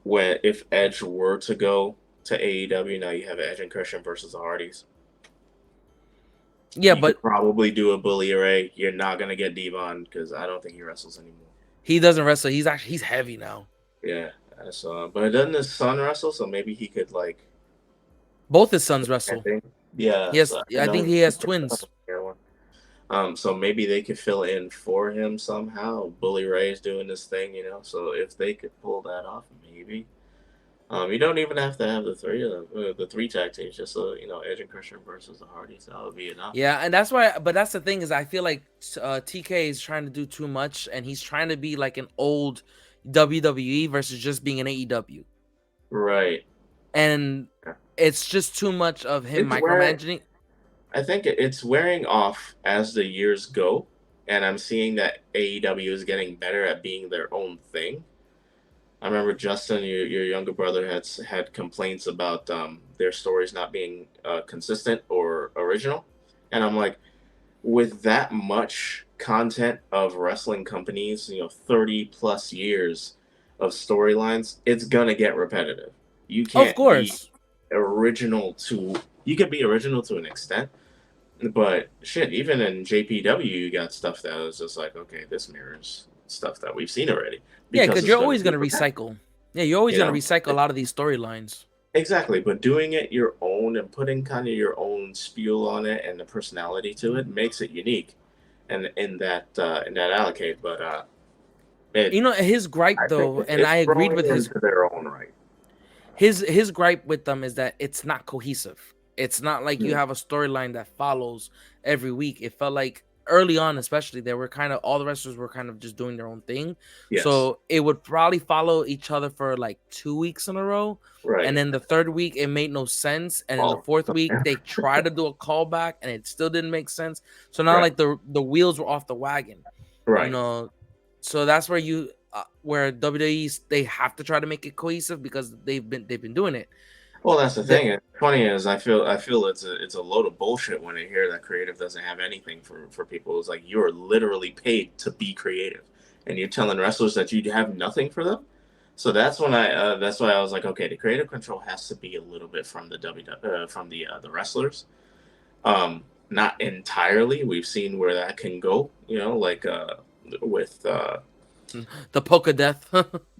when if Edge were to go to AEW, now you have Edge and Christian versus the Hardys. Yeah, You but could probably do a Bully Ray. You're not gonna get Devon because I don't think he wrestles anymore. he doesn't wrestle. He's heavy now. Yeah, I saw. But doesn't his son wrestle? So maybe he could like. Both his sons wrestle. Yeah, Yes, so I I think know. he has twins. So maybe they could fill in for him somehow. Bully Ray's doing this thing, So if they could pull that off, maybe. You don't even have to have the 3 of them, the 3 tag teams. Just Edge and Christian versus the Hardys. That would be enough. Yeah, and that's why. But that's the thing is, I feel like TK is trying to do too much, and he's trying to be like an old WWE versus just being an AEW. Right. And it's just too much of him micromanaging. I think it's wearing off as the years go, and I'm seeing that AEW is getting better at being their own thing. I remember Justin, your younger brother, had complaints about their stories not being consistent or original, and I'm like, with that much content of wrestling companies, 30 plus years of storylines, it's gonna get repetitive. You Of can't be course. original to you can be original to an extent, but shit, even in JPW you got stuff that was just like, okay, this mirrors stuff that we've seen already Yeah, because because it's you're gonna always be gonna repetitive, recycle. Yeah, you're always you gonna know? recycle a lot of these storylines. Exactly, but doing it your own and putting kind of your own spiel on it and the personality to it makes it unique, and in that allocate. But it You know, his gripe I think though, and it's I agreed growing with his into their own right. his gripe with them is that it's not cohesive. It's not like you Mm, have a storyline that follows every week. It felt like early on, especially, they were kind of all the wrestlers were kind of just doing their own thing. yes, So it would probably follow each other for like 2 weeks in a row. And right. then the third week it made no sense. And then the Well, fourth week they tried to do a callback and it still didn't make sense. So now right, like the wheels were off the wagon, you right. know. So that's where where WWE they have to try to make it cohesive because they've been doing it. Well, that's the The thing. And funny is, I feel it's a load of bullshit when I hear that creative doesn't have anything for people. It's like you are literally paid to be creative, and you're telling wrestlers that you have nothing for them. So that's why I was like, okay, the creative control has to be a little bit from the wrestlers. Not entirely. We've seen where that can go. Like with the polka death.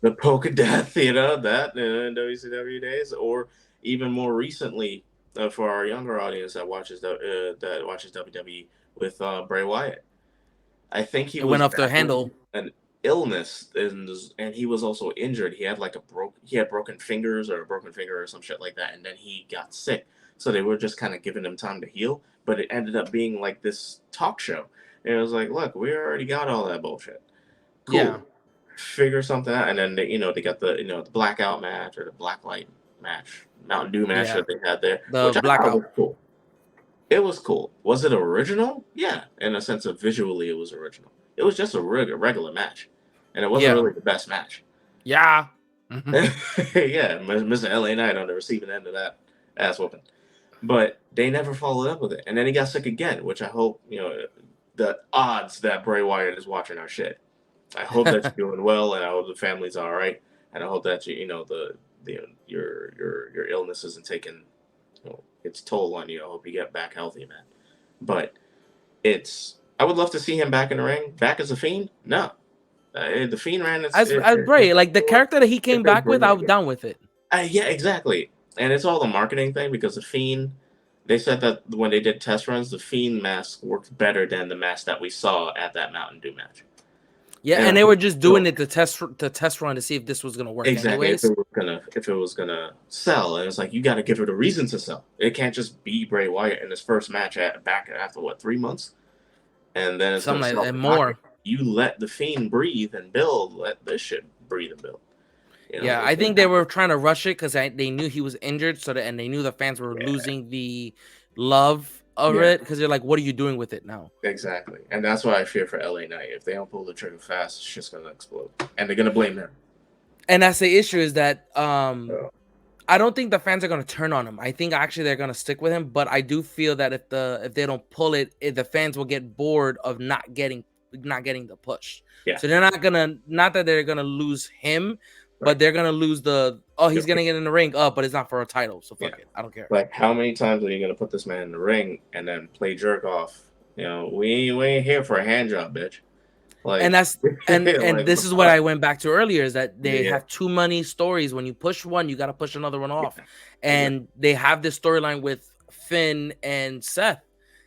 the poke of death, that in WCW days, or even more recently for our younger audience that watches WWE with Bray Wyatt. I think he It went was off the battling handle. an illness, and he was also injured. He had like he had broken fingers or a broken finger or some shit like that, and then he got sick. So they were just kind of giving him time to heal, but it ended up being like this talk show. And it was like, look, we already got all that bullshit. Yeah, Cool, figure something out. And then they got the blackout match or the blacklight match, Mountain Dew match yeah. that they had there, The which I thought blackout. was cool. It was cool. Was it original? Yeah, in a sense of visually, it was original. It was just a regular match, and it wasn't Yeah, really the best match. yeah. Mhm. Yeah, Mr. LA Knight on the receiving end of that ass whooping. But they never followed up with it, and then he got sick again, which I hope the odds that Bray Wyatt is watching our shit. I hope that you're doing well, and I hope the family's all right, and I hope that your illness isn't taking its toll on you. I hope you get back healthy, man. But I would love to see him back in the ring, back as a Fiend. No, the Fiend ran As Bray, like the character that he if came they back with, bring I it was again. down with it. Yeah, exactly. And it's all the marketing thing because the Fiend. They said that when they did test runs, the Fiend mask worked better than the mask that we saw at that Mountain Dew match. Yeah, And and I'm they like, were just doing so it to test run to see if this was gonna work exactly anyways. if it was gonna sell, and it's like you got to give it a reason to sell. It can't just be Bray Wyatt in his first match back after what 3 months, and then it's gonna Something like sell and the pocket. more. You let the Fiend breathe and build. Let this shit breathe and build. Yeah, I It's gonna think they happen. were trying to rush it because they knew he was injured, and they knew the fans were Yeah, losing the love of yeah, it because they're like, "What are you doing with it now?" exactly. And that's why I fear for LA Knight. If they don't pull the trigger fast, shit's gonna explode, and they're gonna blame him. And that's the issue is that So, I don't think the fans are gonna turn on him. I think actually they're gonna stick with him, but I do feel that if they don't pull it, the fans will get bored of not getting the push. yeah, So they're not that they're gonna lose him, but right. they're gonna lose he's Yep. gonna get in the ring, but it's not for a title. So Yeah. fuck it. I don't care. Like, how many times are you gonna put this man in the ring and then play jerk off? We ain't here for a hand job, bitch. And Like, that's and like what this the is what fuck? I went back to earlier is that they Yeah, have too many stories. When you push one, you got to push another one off. yeah, exactly. And they have this storyline with Finn and Seth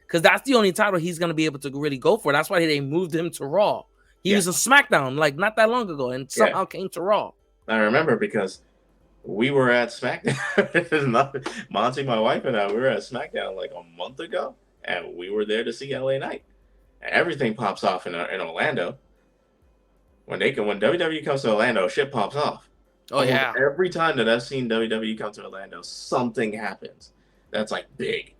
because that's the only title he's going to be able to really go for. That's why they moved him to Raw. He Yeah, was in SmackDown like not that long ago and yeah. somehow came to Raw. I remember because we were at SmackDown. There's nothing. Monty, my wife, and I, we were at SmackDown like a month ago, and we were there to see LA Knight. And everything pops off in Orlando. When WWE comes to Orlando, shit pops off. Oh Almost yeah. every time that I've seen WWE come to Orlando, something happens that's like big,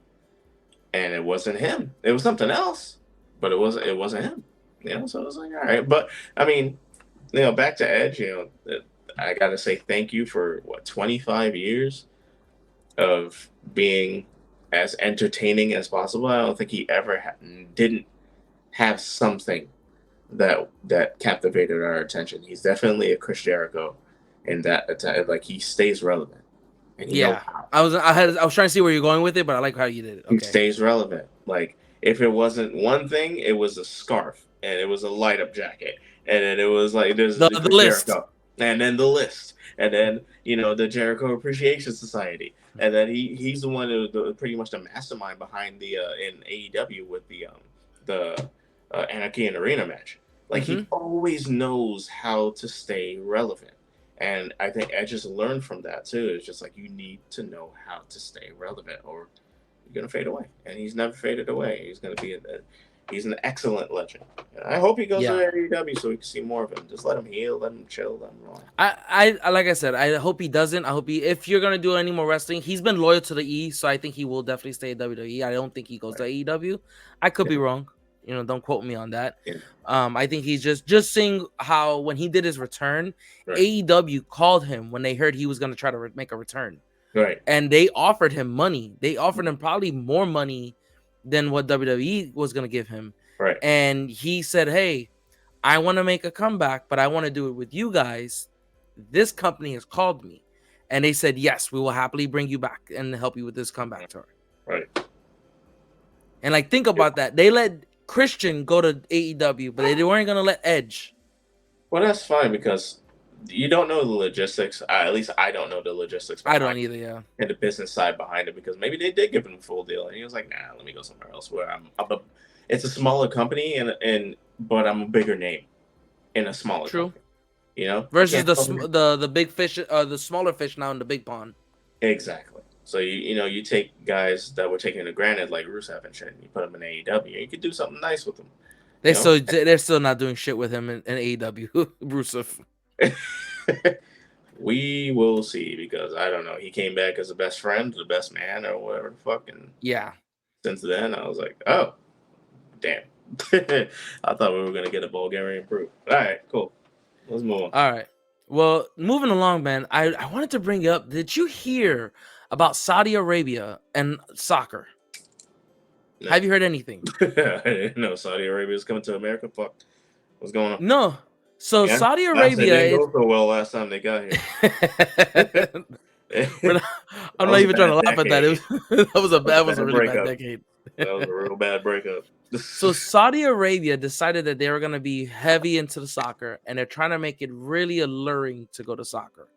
and it wasn't him. It was something else, but it wasn't him. So it was like, all right. But I mean, back to Edge. I got to say thank you for what 25 years of being as entertaining as possible. I don't think he ever didn't have something that captivated our attention. He's definitely a Chris Jericho, in that like he stays relevant, and he knows Yeah. how. I was trying to see where you're going with it, but I like how you did it. He Okay. stays relevant. Like if it wasn't one thing, it was a scarf and it was a light up jacket, and then it was like there's the The Chris list. Jericho, and then the list, and then the Jericho Appreciation Society, and then he's the one pretty much the mastermind behind the in AEW with the Anarchy in Arena match. Like he Mm-hmm. always knows how to stay relevant. And I think I just learned from that too. It's just like you need to know how to stay relevant, or you're gonna fade away. And he's never faded away. He's gonna be he's an excellent legend. And I hope he goes to Yeah. AEW so we can see more of him. Just let him heal, let him chill, let him relax. I like I said, I hope he doesn't. I hope if you're gonna do any more wrestling, he's been loyal to the E, so I think he will definitely stay at WWE. I don't think he goes to Right. AEW. I could be Yeah. wrong. Don't quote me on that. Yeah. I think he's just seeing how when he did his return, Right. AEW called him when they heard he was gonna try to make a return, Right. and they offered him money. They offered him probably more money than what WWE was gonna give him, Right. and he said, "Hey, I want to make a comeback, but I want to do it with you guys. This company has called me." And they said, "Yes, we will happily bring you back and help you with this comeback tour." Right. And like, think about that. They let Christian go to AEW, but they weren't going to let Edge. Well, that's fine because you don't know the logistics. At least I don't know the logistics I behind don't either, yeah. and the business side behind it, because maybe they did give him a full deal and he was like, "Nah, let me go somewhere else where it's a smaller company and but I'm a bigger name in a smaller True. company." I Versus can't tell them the big fish, the smaller fish now in the big pond. exactly. So you take guys that were taken for granted like Rusev and shit, and you put them in AEW, and you could do something nice with them. You know, They're still not doing shit with him in AEW. Rusev. we will see, because I don't know. He came back as the best friend, the best man, or whatever the fuck, and Yeah. since then I was like, oh damn. I thought we were gonna get a Bulgarian proof. All right, cool. Let's move on. All right. Well, moving along, man, I wanted to bring up, did you hear about Saudi Arabia and soccer? No, Have you heard anything? I didn't know Saudi Arabia is coming to America. Fuck, what's going on? No. So Yeah, Saudi last it Arabia didn't is go so well last time they got here. We're That not, I'm not was a even trying to bad laugh at that. It decade. was, that That was was a a bad really bad breakup. decade. That was a real bad breakup. So Saudi Arabia decided that they were going to be heavy into the soccer, and they're trying to make it really alluring to go to soccer.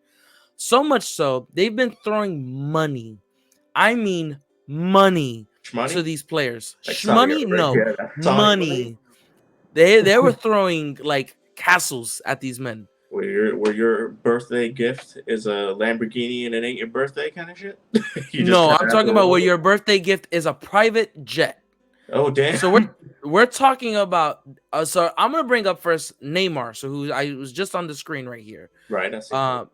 So much so, they've been throwing money. I mean money to Money? these players. Like Saudi Money? No, Arabia. That's Saudi money? money. They were throwing like castles at these men. Where your birthday gift is a Lamborghini and it ain't your birthday kind of shit? You just No, kind I'm of have talking to about roll where with your it. birthday gift is a private jet. Oh, damn. So we're talking about. So I'm gonna bring up first Neymar. So who I was just on the screen right here. Right, I see. Uh,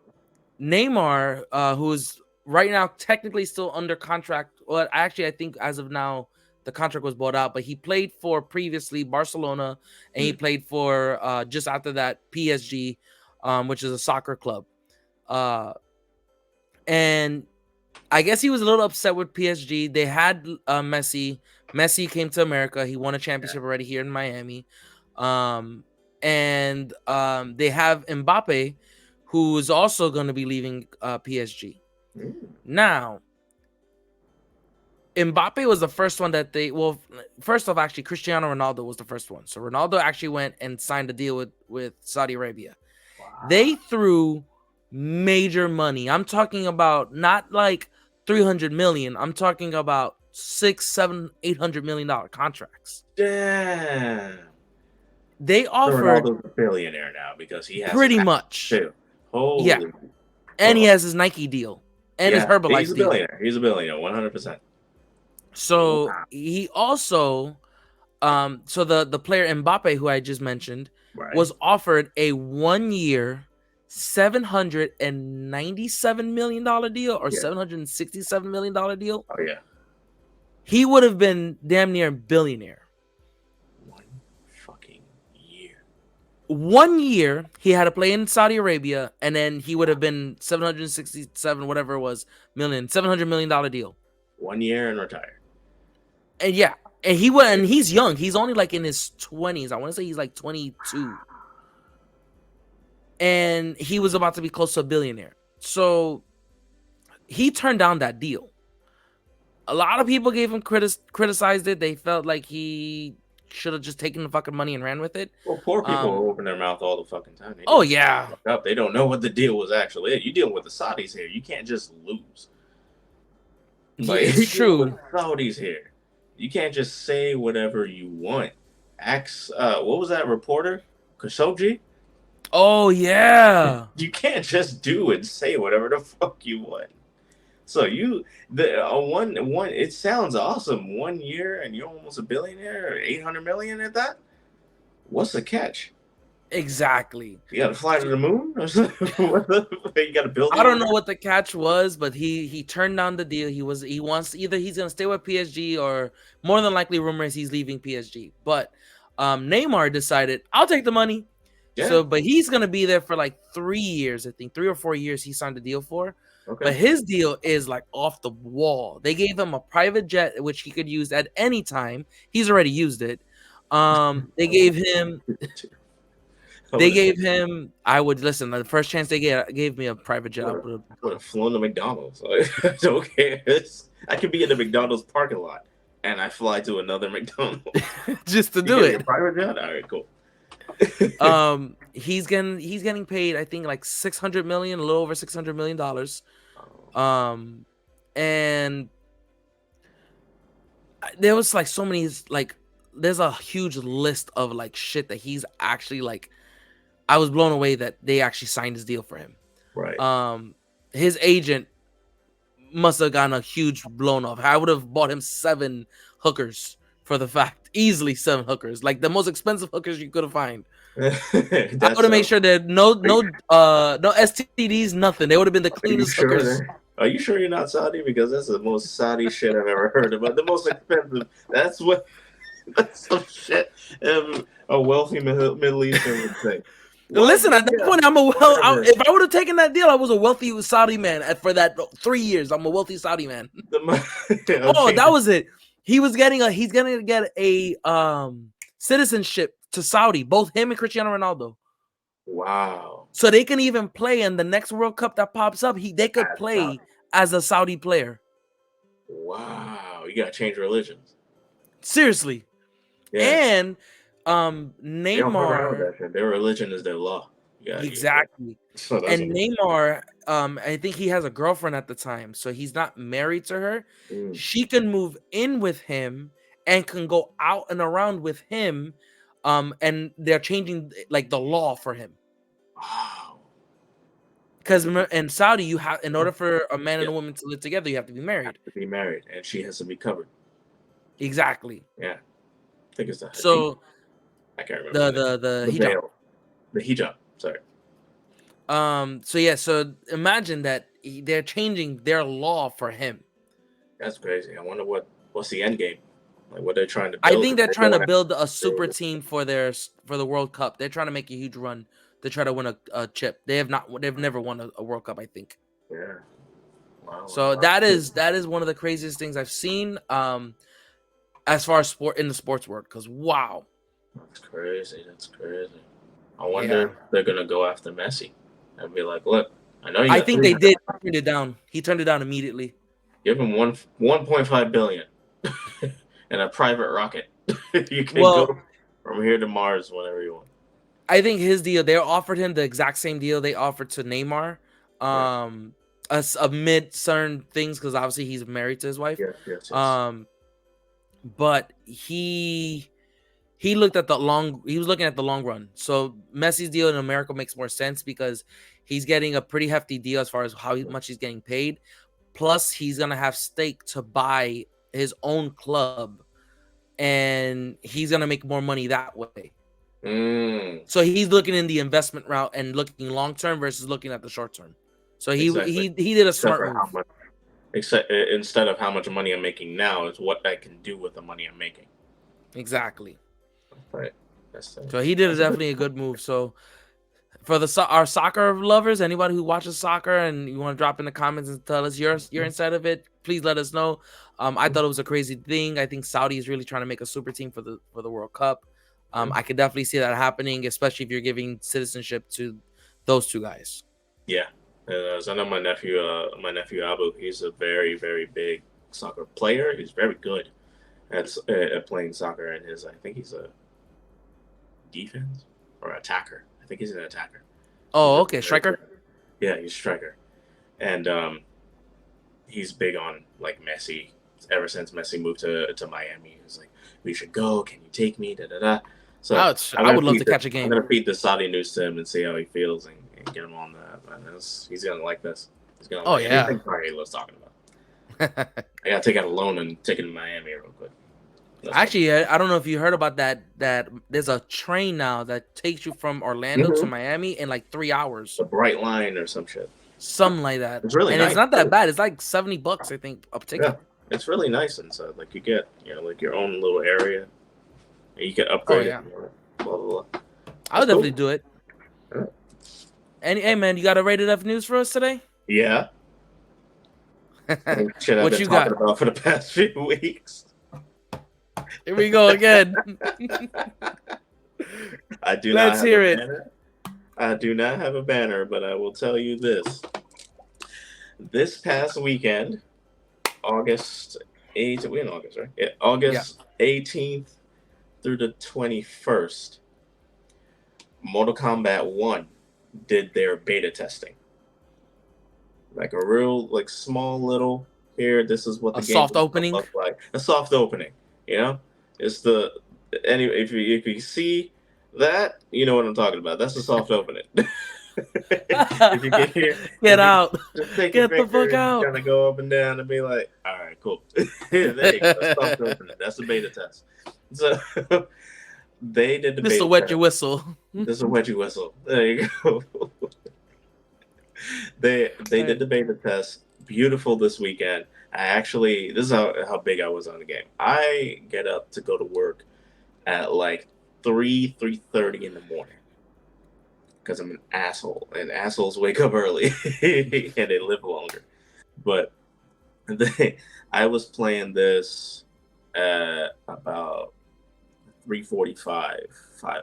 Neymar, who's right now technically still under contract. Well, actually, I think as of now the contract was bought out, but he played for previously Barcelona, and he Mm. played for just after that PSG, which is a soccer club. And I guess he was a little upset with PSG. They had Messi. Messi came to America. He won a Yeah. championship already here in Miami. And they have Mbappe, who is also going to be leaving PSG. Mm. Now, Mbappe was the first one that first off, actually, Cristiano Ronaldo was the first one. So Ronaldo actually went and signed a deal with Saudi Arabia. Wow. They threw major money. I'm talking about not like 300 million. I'm talking about 6, 7, 800 million dollar contracts. Damn. They So offered Ronaldo's a billionaire now because he has his pretty house much, too. yeah. Holy And he fuck. has his Nike deal and his Yeah, he's Herbalife a deal. billionaire. He's a billionaire, 100%. So Wow. he also, so the player Mbappe, who I just mentioned, Right. was offered a 1 year, $797 million deal or Yeah. $767 million deal. Oh, yeah. He would have been damn near billionaire. 1 fucking year. 1 year he had to play in Saudi Arabia, and then he would have been 767 whatever it was million, $700 million deal. 1 year and retire. And yeah, And he's young. He's only like in his 20s. I want to say he's like 22. And he was about to be close to a billionaire. So he turned down that deal. A lot of people gave him criticized it. They felt like he should have just taken the fucking money and ran with it. Well, poor people open their mouth all the fucking time. They Oh yeah, up. They don't know what the deal was actually. You dealing with the Saudis here. You can't just lose. Like, it's true. Saudis here. You can't just say whatever you want. What was that reporter? Khashoggi? Oh yeah. You can't just do and say whatever the fuck you want. So one it sounds awesome. 1 year and you're almost a billionaire, 800 million at that. What's the catch? Exactly. You got to fly to the moon, or something? You got to build. I don't know what the catch was, but he turned down the deal. He wants either he's gonna stay with PSG or more than likely rumors he's leaving PSG. But Neymar decided I'll take the money. Yeah. So, but he's gonna be there for like 3 years, I think 3 or 4 years. He signed a deal for. Okay. But his deal is like off the wall. They gave him a private jet which he could use at any time. He's already used it. They gave him. They gave him. I would listen. The first chance they gave me a private jet. I would have flown to McDonald's. Like, don't care. I could be in the McDonald's parking lot and I fly to another McDonald's just to do it. A private jet. All right, cool. He's getting paid. I think like 600 million, a little over 600 million dollars. And there was like so many like. There's a huge list of like shit that he's actually like. I was blown away that they actually signed his deal for him. Right. His agent must have gotten a huge blown off. I would have bought him 7 hookers for the fact. Easily 7 hookers. Like the most expensive hookers you could have find. I would have made sure that no STDs, nothing. They would have been the cleanest hookers. Are you sure you're not Saudi? Because that's the most Saudi shit I've ever heard about. The most expensive. That's some shit a wealthy Middle Eastern would say. Listen, at that point, if I would have taken that deal, I was a wealthy Saudi man for that 3 years. I'm a wealthy Saudi man. Okay. Oh, that was it. He's gonna get a citizenship to Saudi, both him and Cristiano Ronaldo. Wow. So they can even play in the next World Cup that pops up. They could play as a Saudi player. Wow. You gotta change religions. Seriously. Yeah. And Neymar, their religion is their law. Exactly. And Neymar, I think he has a girlfriend at the time, so he's not married to her. She can move in with him and can go out and around with him. And they're changing like the law for him. Wow. Because in Saudi, you have, in order for a man and a woman to live together, you have to be married. And she has to be covered. Exactly. Yeah. I think it's that. So I can't remember the hijab. Veil. The hijab. Sorry. So yeah. So imagine that they're changing their law for him. That's crazy. I wonder what's the end game. Like what they're trying to build. I think they're trying to build a super team for the World Cup. They're trying to make a huge run to try to win a chip. They've never won a World Cup, I think. Yeah. Wow. So that is one of the craziest things I've seen. As far as in the sports world, because wow. That's crazy. I wonder if they're gonna go after Messi and be like, look, I know you. I think they did turn it down. He turned it down immediately. Give him 1.5 billion and a private rocket. You can go from here to Mars whenever you want. I think his deal. They offered him the exact same deal they offered to Neymar. Amid certain things, because obviously he's married to his wife. Yes. But he looked at he was looking at the long run. So Messi's deal in America makes more sense because he's getting a pretty hefty deal as far as how much he's getting paid. Plus, he's gonna have stake to buy his own club, and he's gonna make more money that way. So he's looking in the investment route and looking long term versus looking at the short term. So he did a smart move. Instead of how much money I'm making now, is what I can do with the money I'm making. Exactly. Right. So he did definitely a good move. So for our soccer lovers, anybody who watches soccer and you want to drop in the comments and tell us you're inside of it, please let us know. I thought it was a crazy thing. I think Saudi is really trying to make a super team for the World Cup. Mhm. I could definitely see that happening, especially if you're giving citizenship to those two guys. Yeah. So I know my nephew Abu. He's a very, very big soccer player. He's very good at playing soccer, and his I think he's a defense or attacker. I think he's an attacker. He's Oh, very, okay, very good. striker. Yeah, he's a striker, and he's big on like Messi. Ever since Messi moved to Miami, he's like, "We should go. Can you take me?" Da da da. So Ouch! I would love to catch a I'm game. gonna feed the Saudi news to him and see how he feels and get him on that. Man, he's gonna like this. He's gonna Oh like yeah. anything Kanye was talking about. I gotta take out a loan and take it to Miami real quick. Let's go. Actually, I don't know if you heard about that. That there's a train now that takes you from Orlando to Mm-hmm. Miami in like 3 hours, The bright line or some shit. something like that. It's really And it's nice not that too. bad. It's like $70, I think, a Yeah, ticket. it's really nice inside. Like you get like your own little area. And you can Oh upgrade it. yeah, Blah blah blah. I That's would definitely cool. do it. Yeah. And hey, man, you got a rated F news for us today? Yeah. Same shit I've What been you talking got? about for the past few weeks. Here we go again. I do not Let's have a hear it. banner. I do not have a banner, but I will tell you this. This past weekend, August 8th, we in August, right? Yeah, Yeah, August 18th through the 21st, Mortal Kombat 1 did their beta testing. Like a real, like small little here, this is what the a game soft is gonna opening. look like. A soft opening, you know? It's the anyway, if you see that, you know what I'm talking about. That's a soft opening. If you get here, Get if you out. just take your Get the finger fuck and just out. kind of go up and down and be like, all right, cool. There you go. That's soft opening. That's a beta test. So they did the Just to beta wet your test. whistle. This is a wedgie whistle. There you go. They did Alright. the beta test. Beautiful this weekend. I actually this is how big I was on the game. I get up to go to work at like 3:30 in the morning because I'm an asshole, and assholes wake up early and they live longer. But they, I was playing this at about 3:45,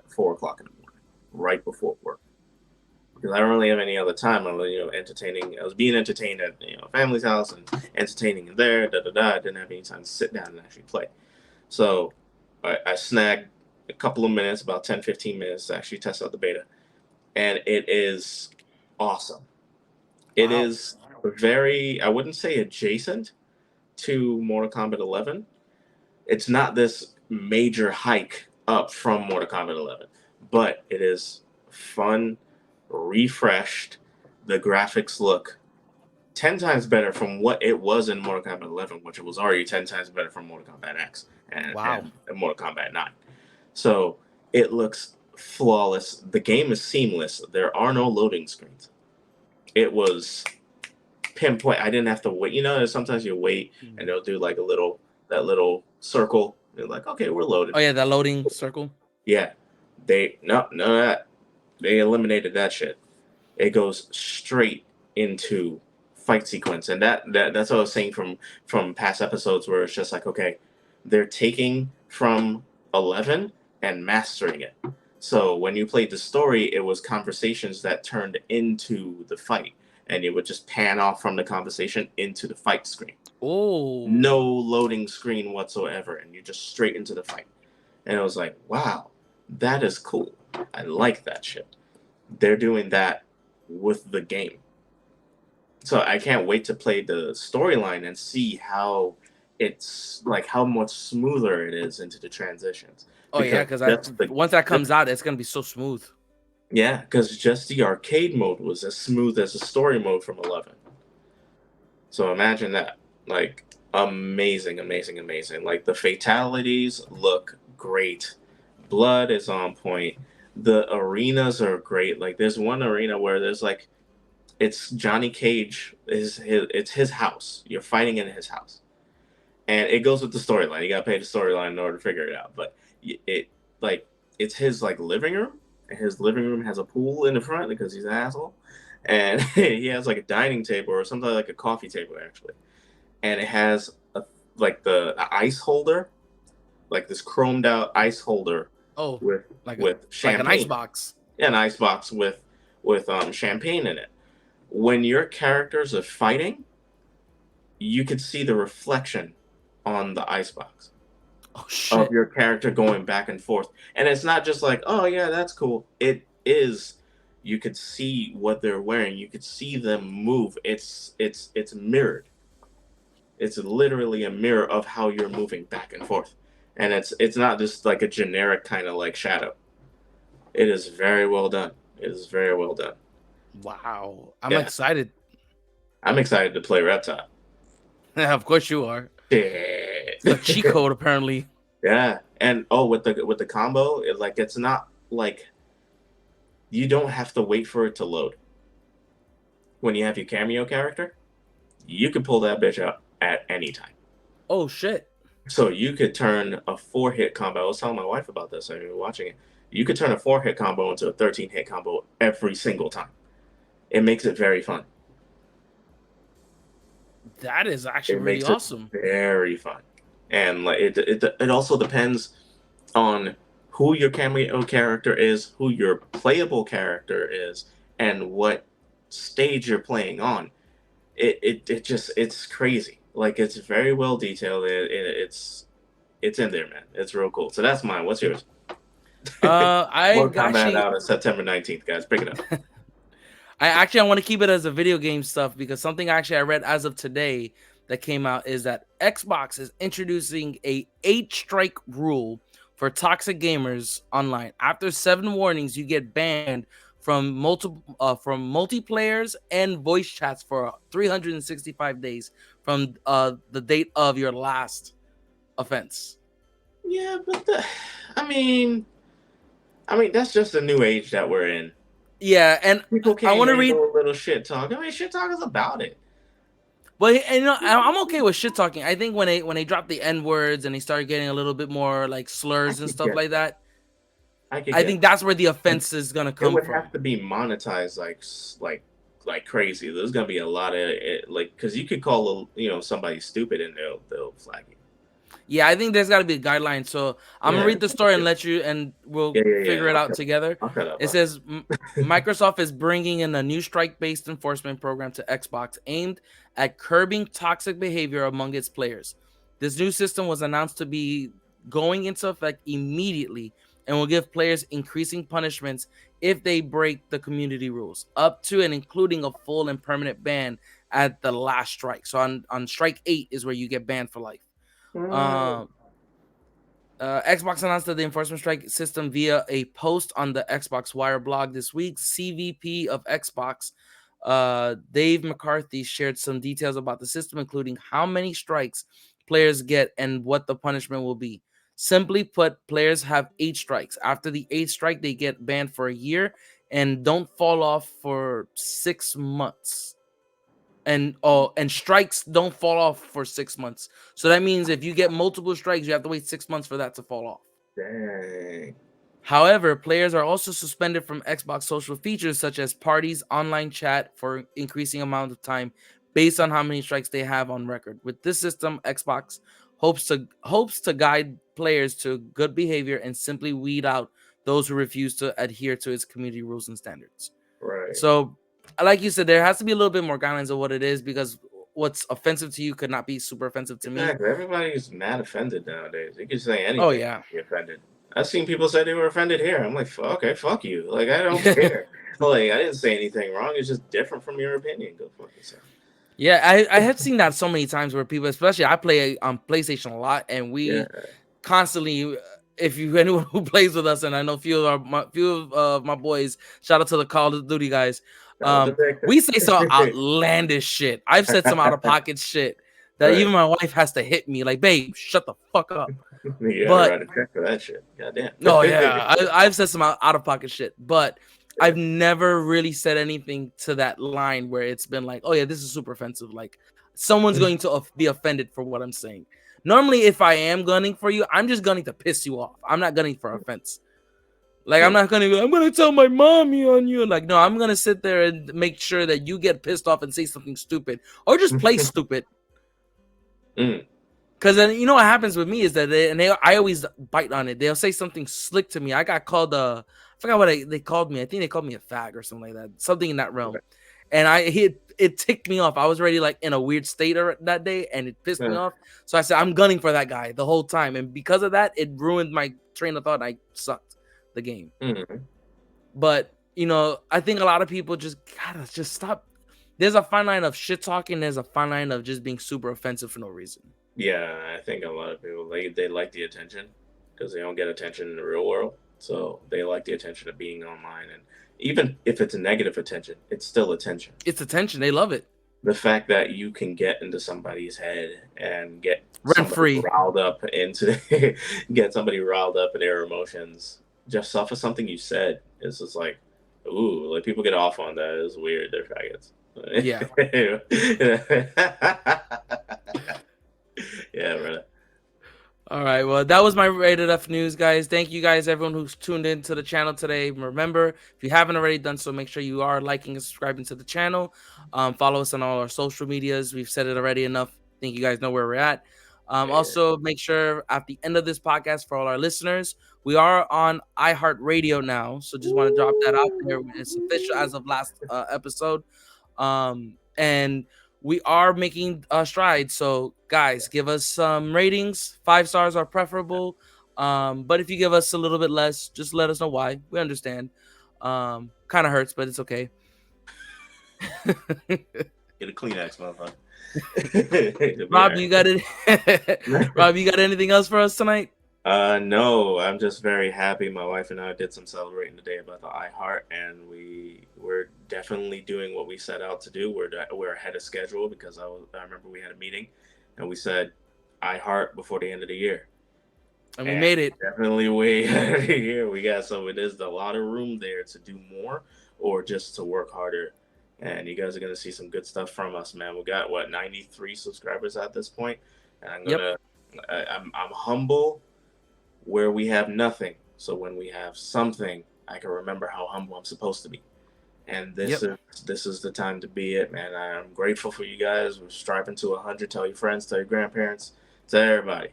4 o'clock in the morning, right before work. Because I don't really have any other time. I was, entertaining. I was being entertained at family's house and entertaining in there. Da da da. I didn't have any time to sit down and actually play. So I snagged a couple of minutes, about 10, 15 minutes to actually test out the beta, and it is awesome. It Wow. is very. I wouldn't say adjacent to Mortal Kombat 11. It's not this major hike up from Mortal Kombat 11, but it is fun, refreshed. The graphics look 10 times better from what it was in Mortal Kombat 11, which was already 10 times better from Mortal Kombat X Wow. and Mortal Kombat 9. So it looks flawless. The game is seamless. There are no loading screens. It was pinpoint. I didn't have to wait. Sometimes you wait and they'll do like that little circle. They're like, okay, we're loaded. Oh yeah, that loading circle. Yeah, none of that. They eliminated that shit. It goes straight into fight sequence, and that's what I was saying from past episodes where it's just like, okay, they're taking from 11 and mastering it. So when you played the story, it was conversations that turned into the fight, and it would just pan off from the conversation into the fight screen. Oh. No loading screen whatsoever, and you're just straight into the fight. And it was like, wow, that is cool. I like that shit. They're doing that with the game. So I can't wait to play the storyline and see how it's like how much smoother it is into the transitions. Oh yeah, Because because just the once that just comes out, it's gonna be so smooth. yeah, because just the arcade mode was as smooth as the story mode from 11. So imagine that. Like amazing, amazing, amazing. Like the fatalities look great. Blood is on point. The arenas are great. Like there's one arena where there's like it's Johnny Cage it's his house. You're fighting in his house. And it goes with the storyline. You got to pay the storyline in order to figure it out. But it like it's his like living room, and his living room has a pool in the front because he's an asshole. And he has like a dining table or something like a coffee table actually, and it has like the ice holder, like this chromed out ice holder Oh, with like a with like an ice champagne, box. an ice box with champagne in it. When your characters are fighting, you could see the reflection on the icebox Oh of shit. your character going back and forth. And it's not just like, oh yeah, that's cool. It is, you could see what they're wearing. You could see them move. It's mirrored. It's literally a mirror of how you're moving back and forth. And it's not just like a generic kind of like shadow. It is very well done. It is very well done. Wow. I'm Yeah. excited. I'm excited to play Reptile. Of course you are. Shit. It's a cheat code apparently. Yeah. And oh, with the combo, it's not like you don't have to wait for it to load. When you have your cameo character, you can pull that bitch out at any time. Oh shit. So you could turn a 4-hit combo. I was telling my wife about this. I was watching it. You could turn a 4-hit combo into a 13-hit combo every single time. It makes it very fun. That is actually It really makes it awesome. very fun, and like it also depends on who your cameo character is, who your playable character is, and what stage you're playing on. It just it's crazy. Like it's very well detailed. It's in there, man. It's real cool. So that's mine. What's yours? I Mortal Kombat actually out on September 19th, guys. Pick it up. I want to keep it as a video game stuff because something actually I read as of today that came out is that Xbox is introducing a 8 strike rule for toxic gamers online. After 7 warnings, you get banned from multiplayers and voice chats for 365 days from the date of your last offense. Yeah, but I mean, that's just the new age that we're in. Yeah, and People I can't want to read. handle a little shit talk. I mean, shit talk is about it. But and, I'm okay with shit talking. I think when they dropped the N words and they started getting a little bit more like I slurs and could stuff get like that, I could I get think that's where the that. offense is gonna It come would have from. to be monetized like crazy. There's gonna be a lot of like because you could call somebody stupid and they'll flag you. Yeah, I think there's got to be a guideline. So I'm gonna Yeah, read the story and let you, and we'll yeah, yeah, figure yeah. it out together. I'll cut up. It says Microsoft is bringing in a new strike-based enforcement program to Xbox aimed at curbing toxic behavior among its players. This new system was announced to be going into effect immediately and will give players increasing punishments if they break the community rules, up to and including a full and permanent ban at the last strike. So on strike 8 is where you get banned for life. Mm, Um, Xbox announced that the enforcement strike system via a post on the Xbox Wire blog this week. CVP of Xbox, Dave McCarthy, shared some details about the system, including how many strikes players get and what the punishment will be. Simply put, players have 8 strikes. After the 8th strike, they get banned for a year and don't fall off for 6 months. And strikes don't fall off for 6 months. So that means if you get multiple strikes, you have to wait 6 months for that to fall off. dang. However, players are also suspended from Xbox social features such as parties, online chat for increasing amount of time based on how many strikes they have on record. With this system, Xbox hopes to guide players to good behavior and simply weed out those who refuse to adhere to its community rules and standards. Right. So, like you said, there has to be a little bit more guidelines of what it is because what's offensive to you could not be super offensive to me. Exactly. Everybody's mad offended nowadays. You can say Oh anything, yeah. be offended. I've seen people say they were offended here. I'm like, okay, fuck you. Like, I don't care. Like, I didn't say anything wrong. It's just different from your opinion. Go fuck yourself. Yeah, I have seen that so many times where people, especially I play on PlayStation a lot, and Yeah. we constantly, if you anyone who plays with us, and I know few of my boys, shout out to the Call of Duty guys, That was a we say some victim. outlandish shit. I've said some out of pocket shit that Right. even my wife has to hit me like, babe, shut the fuck up. You gotta But write a check for that shit. Goddamn. no, yeah, I've said some out of pocket shit, but I've never really said anything to that line where it's been like, oh yeah, this is super offensive. Like someone's going to be offended for what I'm saying. Normally, if I am gunning for you, I'm just gunning to piss you off. I'm not gunning for offense. Like I'm not gonna go, I'm gonna tell my mommy on you. Like, no, I'm gonna sit there and make sure that you get pissed off and say something stupid or just play stupid. Mm. Because then you know what happens with me is that I always bite on it. They'll say something slick to me. I got called I forgot what they called me. I think they called me a fag or something like that. Something in that realm. Okay. And it ticked me off. I was already like in a weird state that day, and it pissed me Yeah. off. So I said I'm gunning for that guy the whole time, and because of that, it ruined my train of thought. And I sucked the game. Mm. But I think a lot of people just gotta just stop. There's a fine line of shit talking. There's a fine line of just being super offensive for no reason. Yeah, I think a lot of people they like the attention because they don't get attention in the real world. So they like the attention of being online, and even if it's a negative attention, it's still attention. It's attention. They love it. The fact that you can get into somebody's head and get Rent somebody free. riled up into get somebody riled up in their emotions just off of something you said is just like, ooh, like people get off on that. It's weird. They're faggots. Yeah. Yeah, brother. All right. Well, that was my rated F news, guys. Thank you guys, everyone who's tuned into the channel today. Remember, if you haven't already done so, make sure you are liking and subscribing to the channel. Follow us on all our social medias. We've said it already enough. I think you guys know where we're at. Yeah. Also, make sure at the end of this podcast, for all our listeners, we are on iHeartRadio now. So just want to drop that out there. It's official as of last episode. And we are making strides. So, guys, give us some ratings. 5 stars are preferable. But if you give us a little bit less, just let us know why. We understand. Kind of hurts, but it's okay. Get a Kleenex, motherfucker. It'll be Rob, all you got it. right. Rob, you got anything else for us tonight? No, I'm just very happy. My wife and I did some celebrating today about the iHeart, and we're definitely doing what we set out to do. We're ahead of schedule because I remember we had a meeting, and we said iHeart before the end of the year, And we and made it. definitely way ahead of the year. We got so it is a lot of room there to do more or just to work harder. And you guys are gonna see some good stuff from us, man. We got what 93 subscribers at this point, and Yep. I'm humble where we have nothing. So when we have something, I can remember how humble I'm supposed to be. And Yep. this is the time to be it, man. I'm grateful for you guys. We're striving to 100. Tell your friends, tell your grandparents, tell everybody.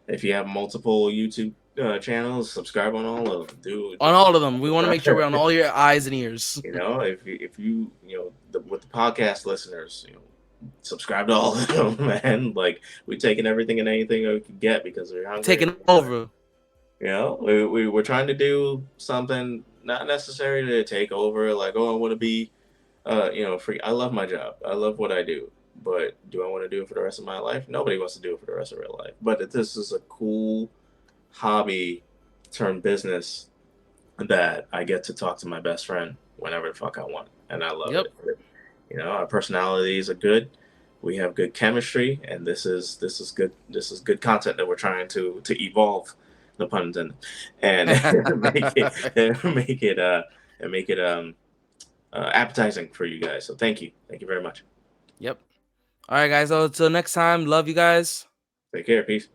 If you have multiple YouTube channels, subscribe on all of them, dude. On all of them. We want to make sure we're on all your eyes and ears. You know, if you know with the podcast listeners, subscribe to all of them, man. Like we're taking everything and anything we can get because we're hungry. Taking over. You know, we're trying to do something not necessarily to take over. Like, oh, I want to be, free. I love my job. I love what I do. But do I want to do it for the rest of my life? Nobody wants to do it for the rest of their life. But this is a cool hobby turned business that I get to talk to my best friend whenever the fuck I want, and I love Yep. it. You know, our personalities are good. We have good chemistry, and this is good. This is good content that we're trying to evolve, no pun intended, and make it make it and make it appetizing for you guys. So thank you very much. Yep. All right, guys. So until next time, love you guys. Take care, peace.